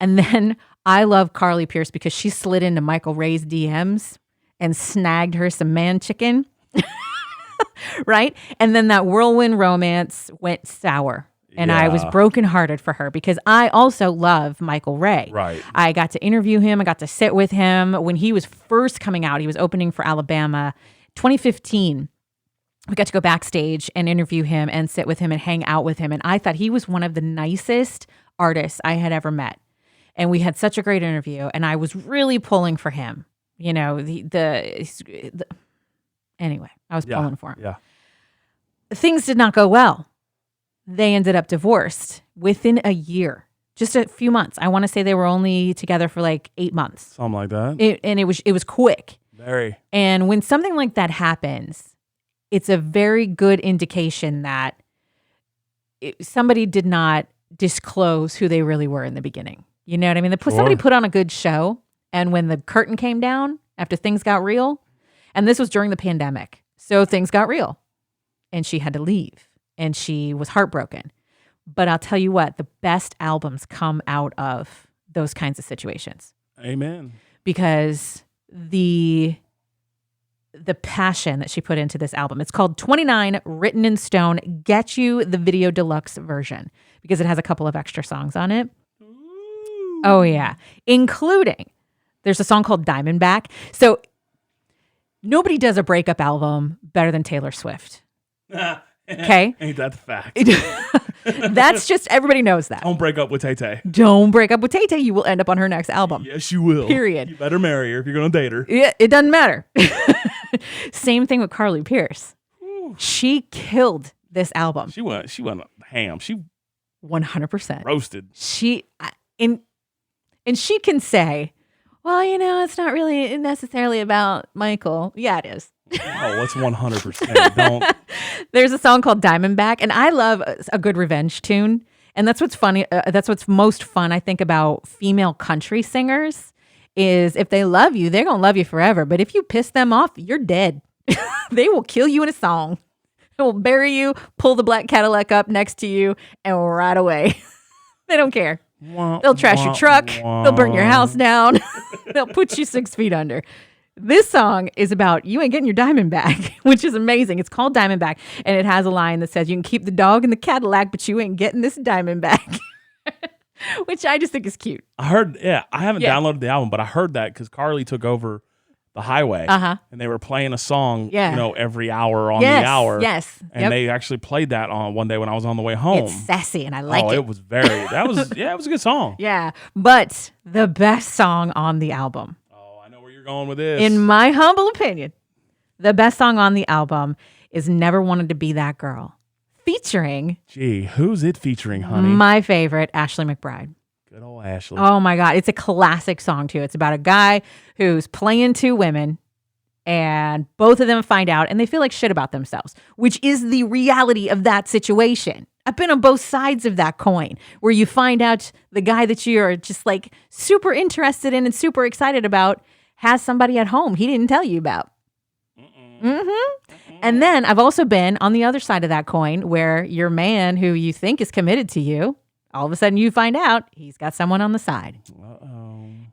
And then I love Carly Pearce because she slid into Michael Ray's DMs and snagged her some man chicken. Right? And then that whirlwind romance went sour. And I was brokenhearted for her because I also love Michael Ray. Right. I got to interview him. I got to sit with him when he was first coming out. He was opening for Alabama, 2015. We got to go backstage and interview him and sit with him and hang out with him. And I thought he was one of the nicest artists I had ever met. And we had such a great interview. And I was really pulling for him. You know, anyway, I was pulling for him. Yeah. Things did not go well. They ended up divorced within a year, just a few months. I want to say they were only together for like 8 months. Something like that. It was quick. Very. And when something like that happens, it's a very good indication that somebody did not disclose who they really were in the beginning. You know what I mean? Somebody put on a good show, and when the curtain came down after things got real, and this was during the pandemic, so things got real, and she had to leave. And she was heartbroken. But I'll tell you what, the best albums come out of those kinds of situations. Amen. Because the passion that she put into this album, it's called 29 Written in Stone. Get you the video deluxe version because it has a couple of extra songs on it. Ooh. Oh, yeah. Including, there's a song called Diamondback. So nobody does a breakup album better than Taylor Swift. Okay. Ain't that the fact? That's just, everybody knows that. Don't break up with Tay-Tay. Don't break up with Tay-Tay. You will end up on her next album. Yes, you will. Period. You better marry her if you're going to date her. It doesn't matter. Same thing with Carly Pearce. Ooh. She killed this album. She went ham. She 100% roasted. And she can say, well, it's not really necessarily about Michael. Yeah, it is. Oh, it's 100%. Don't. There's a song called Diamondback, and I love a good revenge tune. And that's what's funny. That's what's most fun, I think, about female country singers is if they love you, they're going to love you forever. But if you piss them off, you're dead. They will kill you in a song. They will bury you, pull the black Cadillac up next to you, and ride away. They don't care. They'll trash your truck. They'll burn your house down. They'll put you 6 feet under. This song is about you ain't getting your diamond back, which is amazing. It's called Diamondback, and it has a line that says, you can keep the dog in the Cadillac, but you ain't getting this diamond back, which I just think is cute. I heard, I haven't downloaded the album, but I heard that because Carly took over the highway, and they were playing a song, every hour on the hour. Yes, and they actually played that on one day when I was on the way home. It's sassy, and I like it. Oh, it was it was a good song. Yeah, but the best song on the album. Going with this. In my humble opinion, the best song on the album is Never Wanted to Be That Girl, featuring... Gee, who's it featuring, honey? My favorite, Ashley McBryde. Good old Ashley. Oh my God, it's a classic song too. It's about a guy who's playing 2 women and both of them find out and they feel like shit about themselves, which is the reality of that situation. I've been on both sides of that coin where you find out the guy that you're just like super interested in and super excited about has somebody at home he didn't tell you about. And then I've also been on the other side of that coin where your man who you think is committed to you, all of a sudden you find out he's got someone on the side.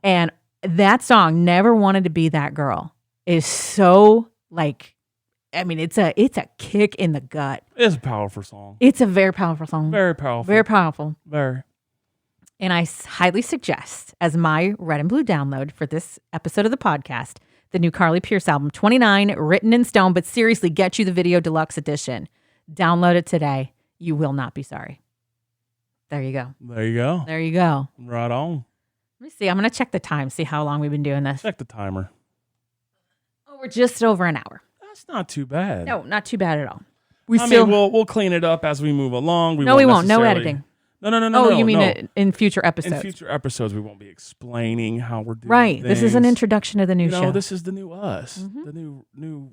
And that song, Never Wanted to Be That Girl, is so it's a kick in the gut. It's a powerful song. It's a very powerful song. Very powerful. Very powerful. Very. And I highly suggest, as my red and blue download for this episode of the podcast, the new Carly Pearce album, 29, Written in Stone. But seriously, get you the video deluxe edition. Download it today. You will not be sorry. There you go. There you go. There you go. Right on. Let me see. I'm going to check the time, see how long we've been doing this. Check the timer. Oh, we're just over an hour. That's not too bad. No, not too bad at all. I mean, we'll clean it up as we move along. We won't. No editing. No. You mean in future episodes? In future episodes, we won't be explaining how we're doing Right. things. This is an introduction to the new show. This is the new us. The new.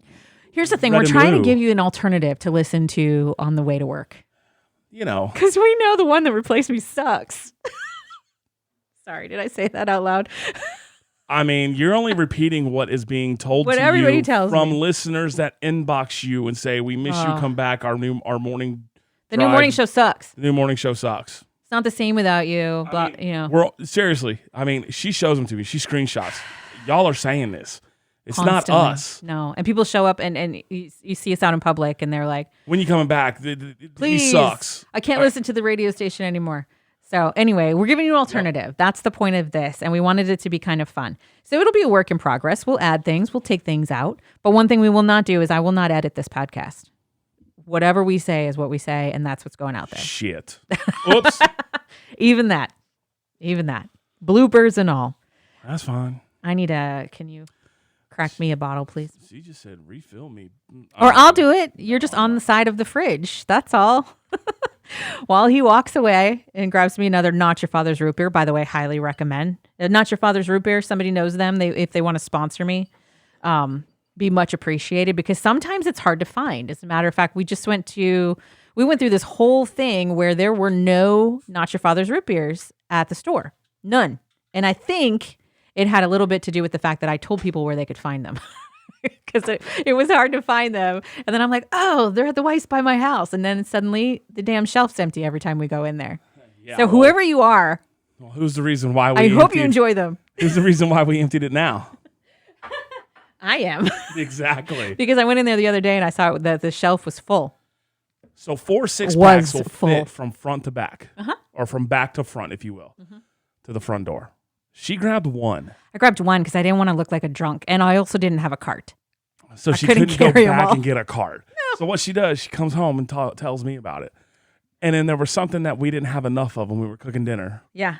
Here's the thing. We're trying to give you an alternative to listen to on the way to work. Because we know the one that replaced me sucks. Sorry, did I say that out loud? I mean, you're only repeating what is being told what to everybody you tells from me. Listeners that inbox you and say, "We miss you. Come back. Our morning. The new morning show sucks. The new morning show sucks. It's not the same without you." Seriously. I mean, she shows them to me. She screenshots. Y'all are saying this. It's Constantly. not us. No, and people show up and you see us out in public and they're like, "When you coming back? Please, he sucks. I can't listen to the radio station anymore." So anyway, we're giving you an alternative. Yep. That's the point of this. And we wanted it to be kind of fun. So it'll be a work in progress. We'll add things. We'll take things out. But one thing we will not do is I will not edit this podcast. Whatever we say is what we say. And that's what's going out there. Shit. Oops. Even that. Bloopers and all. That's fine. Can you crack me a bottle, please? She just said, refill me. Or I'll do it. You're just on the side of the fridge. That's all. While he walks away and grabs me another Not Your Father's Root Beer. By the way, highly recommend. Not Your Father's Root Beer. Somebody knows them. If they want to sponsor me, be much appreciated because sometimes it's hard to find. As a matter of fact, we went through this whole thing where there were no Not Your Father's Root Beers at the store. None. And I think it had a little bit to do with the fact that I told people where they could find them. Because it was hard to find them. And then I'm like, oh, they're at the Weiss by my house. And then suddenly the damn shelf's empty every time we go in there. Yeah, so whoever you are. Well, who's the reason why I hope you enjoy them. Who's the reason why we emptied it now? I am. Exactly. Because I went in there the other day and I saw that the shelf was full. So 4 6-packs will fit from front to back. Or from back to front, if you will, to the front door. She grabbed one. I grabbed one because I didn't want to look like a drunk. And I also didn't have a cart. So she couldn't go back and get a cart. No. So what she does, she comes home and tells me about it. And then there was something that we didn't have enough of when we were cooking dinner. Yeah.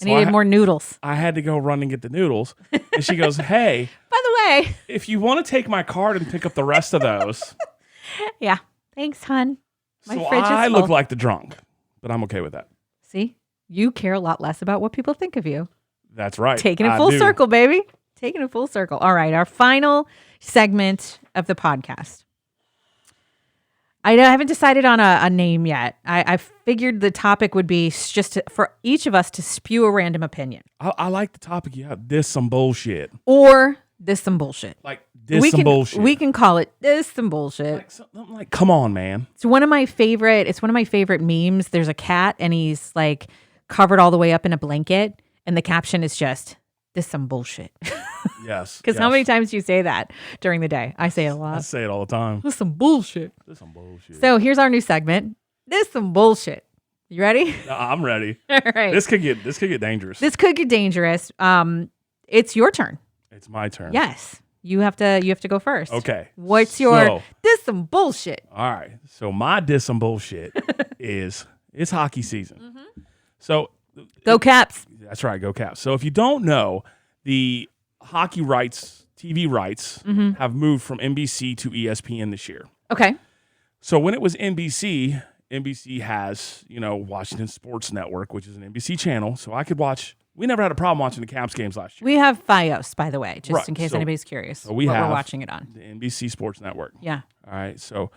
I needed more noodles. I had to go run and get the noodles. And she goes, hey. By the way. If you want to take my cart and pick up the rest of those. Yeah. Thanks, hon. My fridge is full. I look like the drunk. But I'm okay with that. See? You care a lot less about what people think of you. That's right. Taking it full circle, baby. Taking it full circle. All right. Our final segment of the podcast. I haven't decided on a name yet. I figured the topic would be just for each of us to spew a random opinion. I like the topic. Yeah, this some bullshit. Or this some bullshit. Like this some bullshit. We can call it this some bullshit. Like, come on, man. It's one of my favorite memes. There's a cat and he's like covered all the way up in a blanket. And the caption is just, this some bullshit. Yes. Because how many times do you say that during the day? I say it a lot. I say it all the time. This some bullshit. This some bullshit. So here's our new segment. This some bullshit. You ready? I'm ready. All right. This could get dangerous. This could get dangerous. It's your turn. It's my turn. Yes. You have to go first. Okay. What's your this some bullshit? All right. So my this some bullshit is it's hockey season. So go Caps. That's right. Go Caps. So if you don't know, the hockey rights, TV rights, have moved from NBC to ESPN this year. Okay. So when it was NBC has, Washington Sports Network, which is an NBC channel. So I could watch. We never had a problem watching the Caps games last year. We have Fios, by the way, just in case anybody's curious. So we're watching it on. The NBC Sports Network. Yeah. All right. So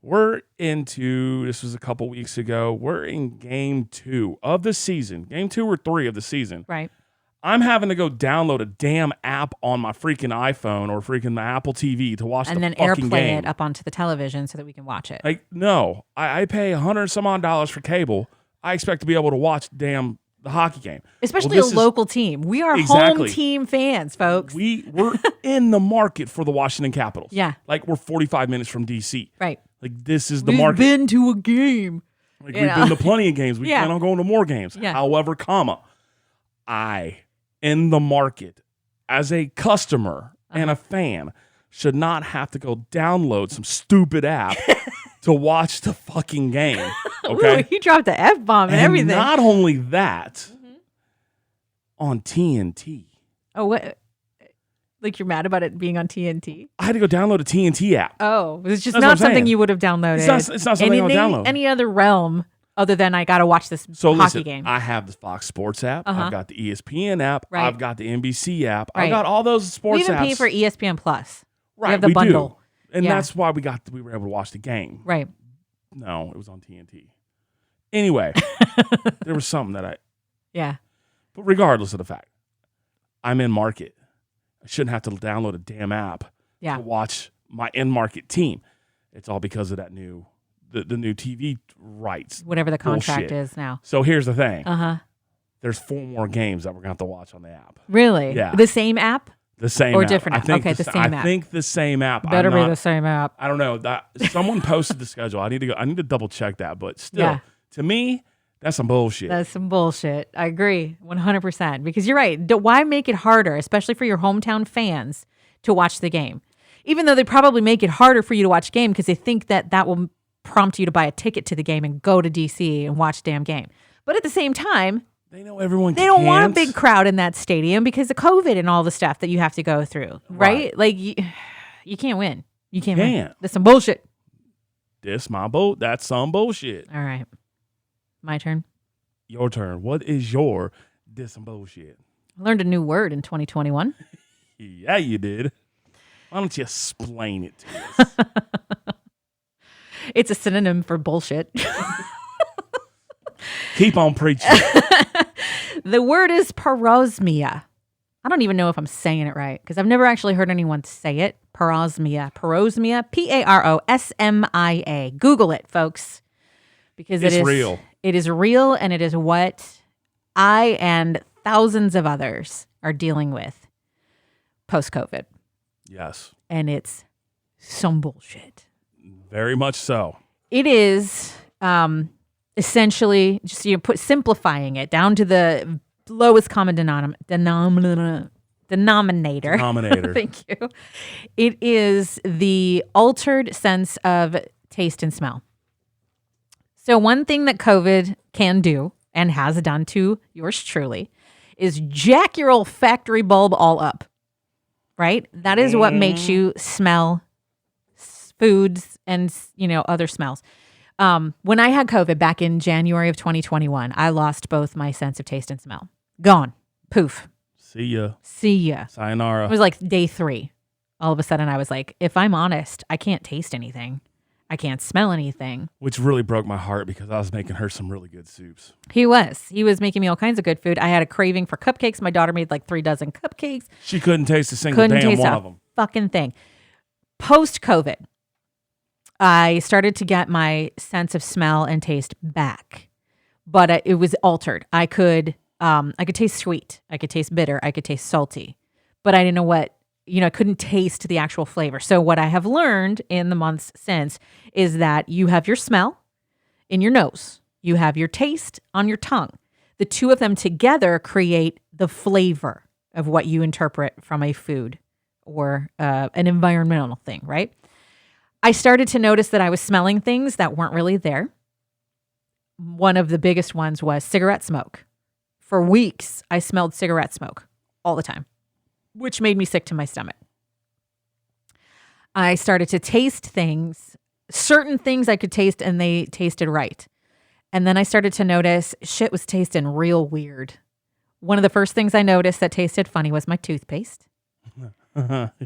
this was a couple weeks ago. We're in game 2 of the season. Game 2 or 3 of the season. Right. I'm having to go download a damn app on my freaking iPhone or freaking my Apple TV to watch the fucking game. And then airplay it up onto the television so that we can watch it. Like, no. I pay $100 some odd for cable. I expect to be able to watch the hockey game. Especially a local team. We are home team fans, folks. We're in the market for the Washington Capitals. Yeah. Like, we're 45 minutes from D.C. Right. Like, this is the market. We've been to a game. Like, we've been to plenty of games. We plan on going to more games. Yeah. However, I, in the market, as a customer and a fan, should not have to go download some stupid app to watch the fucking game. Okay? Ooh, he dropped the F-bomb and everything. Not only that, on TNT. Oh, what? Like you're mad about it being on TNT? I had to go download a TNT app. Oh, it's just That's not what I'm something saying. you would have downloaded. It's not something I would download. Any other realm other than I got to watch this So hockey listen, game. I have the Fox Sports app. Uh-huh. I've got the ESPN app. Right. I've got the NBC app. Right. I've got all those sports We even apps. pay for ESPN Plus. Right, We have the we bundle. do. And Yeah. that's why we were able to watch the game. Right. No, it was on TNT. Anyway, there was something that Yeah. but regardless of the fact, I'm in market. I shouldn't have to download a damn app Yeah. to watch my in-market team. It's all because of that new TV rights. Whatever the contract bullshit. is now. So here's the thing. Uh-huh. There's 4 more games that we're going to have to watch on the app. Really? Yeah. The same app? The same Or app. different I app. think Okay, the same I app. think the same app. Better be the same app. I don't know. Someone posted the schedule. I need to double check that, but still, Yeah. to me, that's some bullshit. That's some bullshit. I agree 100% because you're right. Why make it harder, especially for your hometown fans, to watch the game? Even though they probably make it harder for you to watch game because they think that will prompt you to buy a ticket to the game and go to DC and watch the damn game. But at the same time, They know everyone. they don't want a big crowd in that stadium because of COVID and all the stuff that you have to go through, right? Like you can't win. You can't win. That's some bullshit. This my boat. That's some bullshit. All right. My turn. Your turn. What is your this some bullshit? I learned a new word in 2021. Yeah, you did. Why don't you explain it to us? It's a synonym for bullshit. Keep on preaching. The word is parosmia. I don't even know if I'm saying it right because I've never actually heard anyone say it. Parosmia. Parosmia. Parosmia. Google it, folks. Because It's real. It is real, and it is what I and thousands of others are dealing with post-COVID. Yes. And it's some bullshit. Very much so. It is essentially just simplifying it down to the lowest common denominator. Thank you. It is the altered sense of taste and smell. So one thing that COVID can do and has done to yours truly is jack your olfactory bulb all up, right? That is what makes you smell foods and, other smells. When I had COVID back in January of 2021, I lost both my sense of taste and smell. Gone. Poof. See ya. Sayonara. It was like day 3. All of a sudden I was like, if I'm honest, I can't taste anything. I can't smell anything. Which really broke my heart because I was making her some really good soups. He was making me all kinds of good food. I had a craving for cupcakes. My daughter made like 3 dozen cupcakes. She couldn't taste a single damn one of them. Fucking thing. Post COVID, I started to get my sense of smell and taste back, but it was altered. I could taste sweet. I could taste bitter. I could taste salty, but I didn't know what. I couldn't taste the actual flavor. So what I have learned in the months since is that you have your smell in your nose. You have your taste on your tongue. The two of them together create the flavor of what you interpret from a food or an environmental thing, right? I started to notice that I was smelling things that weren't really there. One of the biggest ones was cigarette smoke. For weeks, I smelled cigarette smoke all the time, which made me sick to my stomach. I started to taste things, certain things I could taste, and they tasted right. And then I started to notice shit was tasting real weird. One of the first things I noticed that tasted funny was my toothpaste. Yes.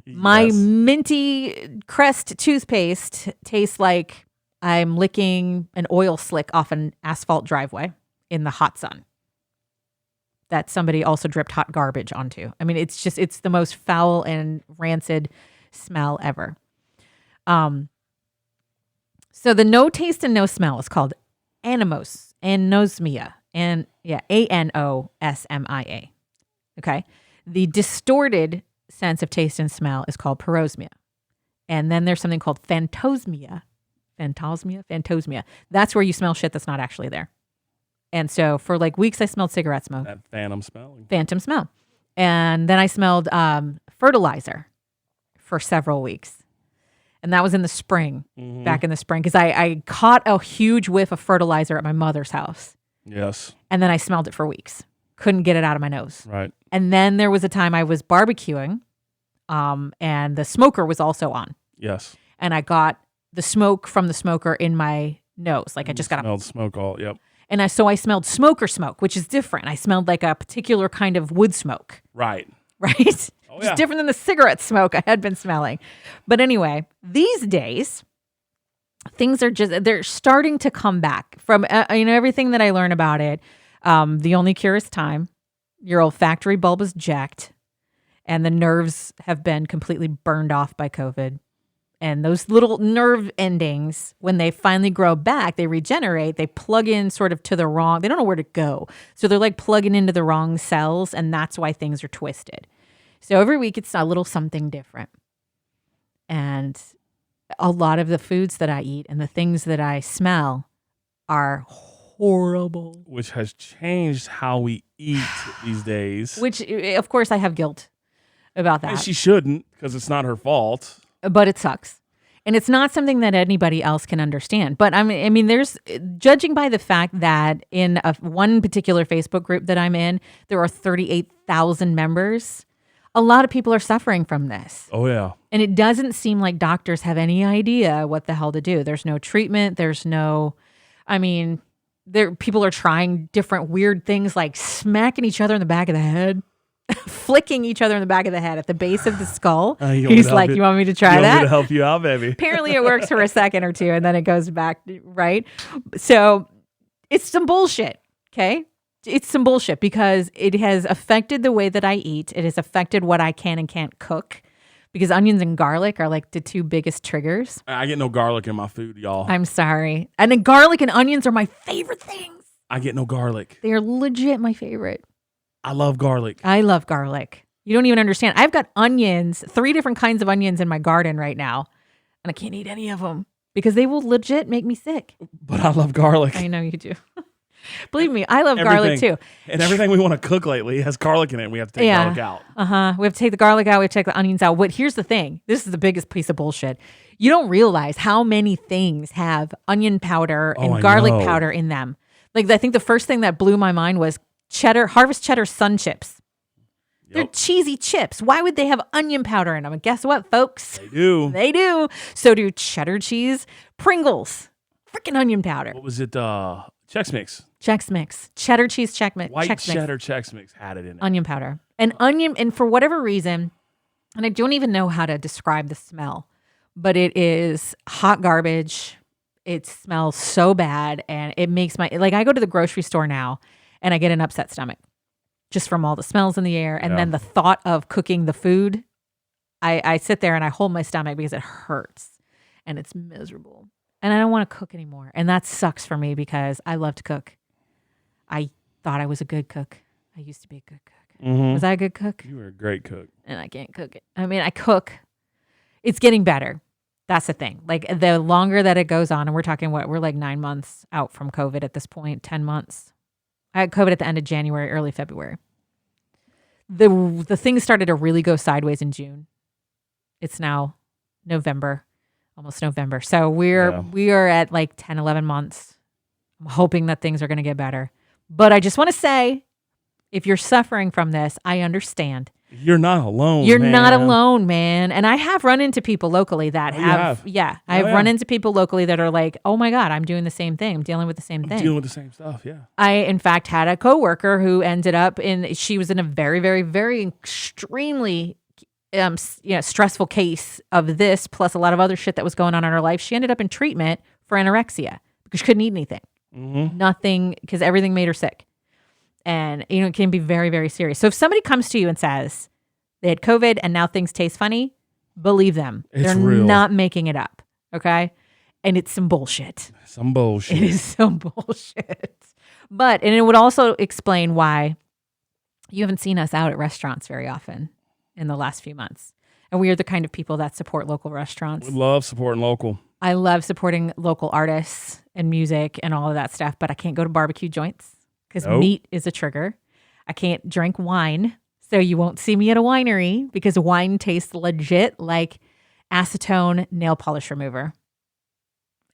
My Minty Crest toothpaste tastes like I'm licking an oil slick off an asphalt driveway in the hot sun that somebody also dripped hot garbage onto. I mean, it's the most foul and rancid smell ever. So the no taste and no smell is called anosmia. ANOSMIA. Okay. The distorted sense of taste and smell is called parosmia. And then there's something called phantosmia. Phantosmia. That's where you smell shit that's not actually there. And so for like weeks, I smelled cigarette smoke. That phantom smell. And then I smelled fertilizer for several weeks. And that was in the spring, back in the spring, because I caught a huge whiff of fertilizer at my mother's house. Yes. And then I smelled it for weeks. couldn't get it out of my nose. Right. And then there was a time I was barbecuing, and the smoker was also on. Yes. And I got the smoke from the smoker in my nose. Like I just got smelled smoke all. Yep. And I smelled smoker smoke, which is different. I smelled like a particular kind of wood smoke. Right. Right? Oh, yeah. It's different than the cigarette smoke I had been smelling. But anyway, these days, things are they're starting to come back from, everything that I learn about it. The only cure is time. Your olfactory bulb is jacked, and the nerves have been completely burned off by COVID. And those little nerve endings, when they finally grow back, they regenerate, they plug in sort of to the wrong, they don't know where to go. So they're like plugging into the wrong cells, and that's why things are twisted. So every week it's a little something different. And a lot of the foods that I eat and the things that I smell are horrible. Which has changed how we eat these days. Which, of course, I have guilt about that. And she shouldn't, because it's not her fault. But it sucks. And it's not something that anybody else can understand. But I mean, there's, judging by the fact that in one particular Facebook group that I'm in, there are 38,000 members. A lot of people are suffering from this. Oh, yeah. And it doesn't seem like doctors have any idea what the hell to do. There's no treatment. There's no, people are trying different weird things like smacking each other in the back of the head. Flicking each other in the back of the head at the base of the skull. He's like, you want me to try that? You want me to help you out, baby? Apparently it works for a second or two and then it goes back, right? So it's some bullshit, okay? It's some bullshit because it has affected the way that I eat. It has affected what I can and can't cook because onions and garlic are like the two biggest triggers. I get no garlic in my food, y'all. I'm sorry. And then garlic and onions are my favorite things. I get no garlic. They are legit my favorite. I love garlic. I love garlic. You don't even understand. I've got onions, 3 different kinds of onions in my garden right now, and I can't eat any of them because they will legit make me sick. But I love garlic. I know you do. Believe me, I love garlic too. And everything we want to cook lately has garlic in it. We have to take garlic out. We have to take the garlic out. We have to take the onions out. But here's the thing. This is the biggest piece of bullshit. You don't realize how many things have onion powder and garlic powder in them. Like, I think the first thing that blew my mind was Harvest Cheddar Sun Chips. Yep. They're cheesy chips. Why would they have onion powder in them? And guess what, folks? They do. They do. So do cheddar cheese, Pringles, freaking onion powder. What was it? Chex Mix. Chex Mix. Cheddar cheese Chex Mix. White cheddar Chex Mix had it in it. Onion powder. And for whatever reason, and I don't even know how to describe the smell, but it is hot garbage. It smells so bad. And it makes I go to the grocery store now, and I get an upset stomach just from all the smells in the air. And then the thought of cooking the food, I sit there and I hold my stomach because it hurts and it's miserable. And I don't want to cook anymore. And that sucks for me because I love to cook. I thought I was a good cook. I used to be a good cook. Mm-hmm. Was I a good cook? You were a great cook. And I can't cook it. I cook. It's getting better. That's the thing. Like, the longer that it goes on, and we're talking, we're like 9 months out from COVID at this point, 10 months. I had COVID at the end of January, early February. The things started to really go sideways in June. It's now November, almost November. So we are at like 10, 11 months. I'm hoping that things are going to get better. But I just want to say, if you're suffering from this, I understand. You're not alone. You're not alone, man. And I have run into people locally that have. I've run into people locally that are like, oh my God, I'm doing the same thing. I'm dealing with the same thing. Dealing with the same stuff, yeah. I, in fact, had a coworker who ended up she was in a very, very, very extremely stressful case of this, plus a lot of other shit that was going on in her life. She ended up in treatment for anorexia because she couldn't eat anything. Mm-hmm. Nothing, because everything made her sick. And, it can be very, very serious. So if somebody comes to you and says they had COVID and now things taste funny, believe them. They're real. Not making it up. Okay. And it's some bullshit. It is some bullshit. And it would also explain why you haven't seen us out at restaurants very often in the last few months. And we are the kind of people that support local restaurants. We love supporting local. I love supporting local artists and music and all of that stuff, but I can't go to barbecue joints. Because meat is a trigger. I can't drink wine, so you won't see me at a winery because wine tastes legit like acetone nail polish remover.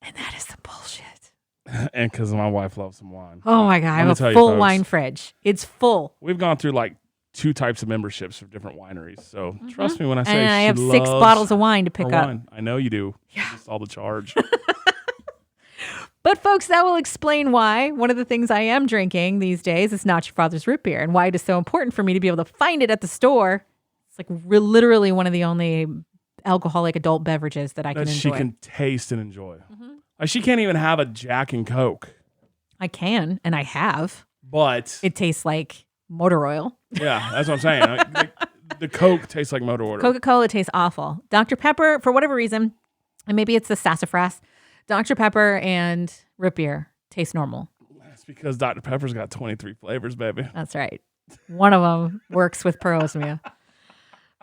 And that is some bullshit. And because my wife loves some wine. Oh my God, I have a full wine fridge. It's full. We've gone through like 2 types of memberships for different wineries. So trust me when I say and I have 6 loves bottles of wine to pick her up. wine. I know you do. Yeah. Just all the charge. But folks, that will explain why one of the things I am drinking these days is Not Your Father's Root Beer, and why it is so important for me to be able to find it at the store. It's like literally one of the only alcoholic adult beverages that I can enjoy. She can taste and enjoy. Like she can't even have a Jack and Coke. I can, and I have. But it tastes like motor oil. Yeah, that's what I'm saying. The Coke tastes like motor oil. Coca-Cola tastes awful. Dr. Pepper, for whatever reason, and maybe it's the sassafras, Dr. Pepper and root beer taste normal. That's because Dr. Pepper's got 23 flavors, baby. That's right. One of them works with pearosmia.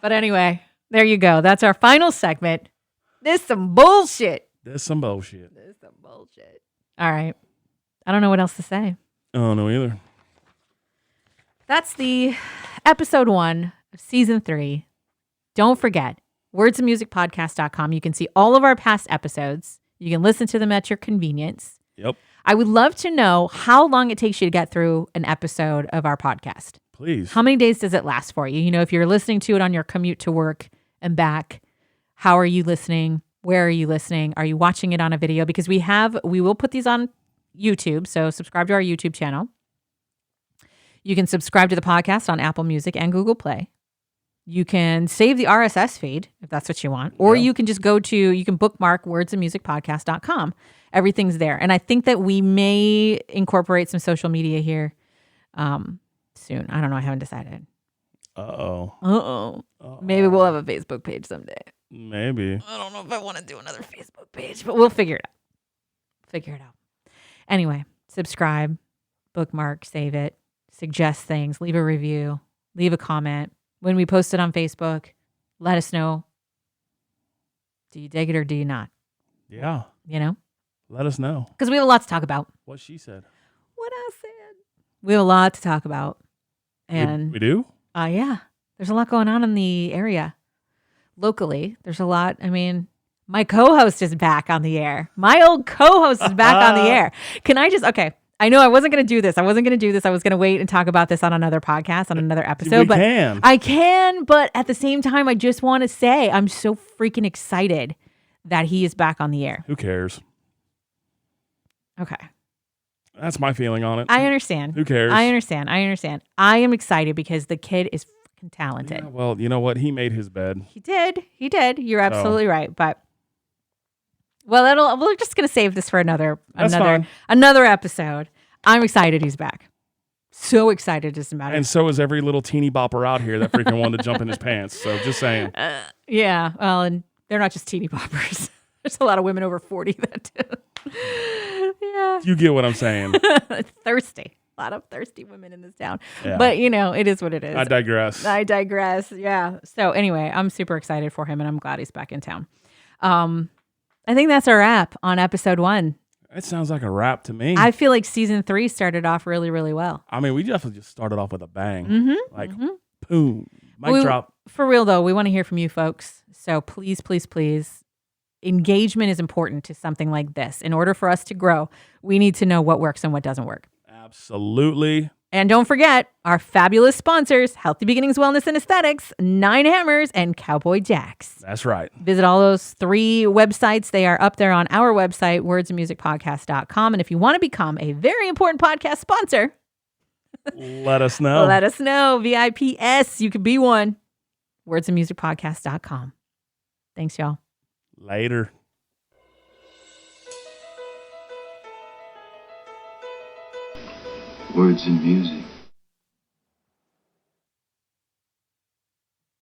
But anyway, there you go. That's our final segment. This some bullshit. This some bullshit. All right. I don't know what else to say. I don't know either. That's the episode 1 of season 3. Don't forget, wordsandmusicpodcast.com. You can see all of our past episodes. You can listen to them at your convenience. Yep. I would love to know how long it takes you to get through an episode of our podcast. Please. How many days does it last for you? You know, if you're listening to it on your commute to work and back, how are you listening? Where are you listening? Are you watching it on a video? Because we will put these on YouTube. So subscribe to our YouTube channel. You can subscribe to the podcast on Apple Music and Google Play. You can save the RSS feed if that's what you want. Or you can just you can bookmark wordsandmusicpodcast.com. Everything's there. And I think that we may incorporate some social media here soon. I don't know. I haven't decided. Uh-oh. Maybe we'll have a Facebook page someday. Maybe. I don't know if I want to do another Facebook page, but we'll figure it out. Anyway, subscribe, bookmark, save it, suggest things, leave a review, leave a comment. When we post it on Facebook, let us know. Do you dig it or do you not? Yeah. You know? Let us know. Because we have a lot to talk about. What she said. What I said. We have a lot to talk about. And we do? Yeah. There's a lot going on in the area. Locally, there's a lot. I mean, my co-host is back on the air. My old co-host is back on the air. Can I just, okay. I know I wasn't going to do this. I was going to wait and talk about this on another podcast, on another episode. I can, but at the same time, I just want to say I'm so freaking excited that he is back on the air. Who cares? Okay. That's my feeling on it. I understand. Who cares? I understand. I am excited because the kid is freaking talented. Yeah, well, you know what? He made his bed. He did. You're absolutely right. But we're just going to save this for another episode. I'm excited he's back. So excited, doesn't matter. And so is every little teeny bopper out here that freaking wanted to jump in his pants. So just saying. Yeah. Well, and they're not just teeny boppers. There's a lot of women over 40 that do. Yeah. You get what I'm saying. Thirsty. A lot of thirsty women in this town. Yeah. But, it is what it is. I digress. Yeah. So anyway, I'm super excited for him and I'm glad he's back in town. I think that's a wrap on episode 1. It sounds like a wrap to me. I feel like season 3 started off really, really well. I mean, we definitely just started off with a bang. Boom. Mic drop. For real, though, we want to hear from you folks. So please, please, please, engagement is important to something like this. In order for us to grow, we need to know what works and what doesn't work. Absolutely. And don't forget our fabulous sponsors, Healthy Beginnings Wellness and Aesthetics, 9 Hammers, and Cowboy Jacks. That's right. Visit all those 3 websites. They are up there on our website, wordsandmusicpodcast.com. And if you want to become a very important podcast sponsor, let us know. Let us know. VIPS, you could be one. Wordsandmusicpodcast.com. Thanks, y'all. Later. Words and music.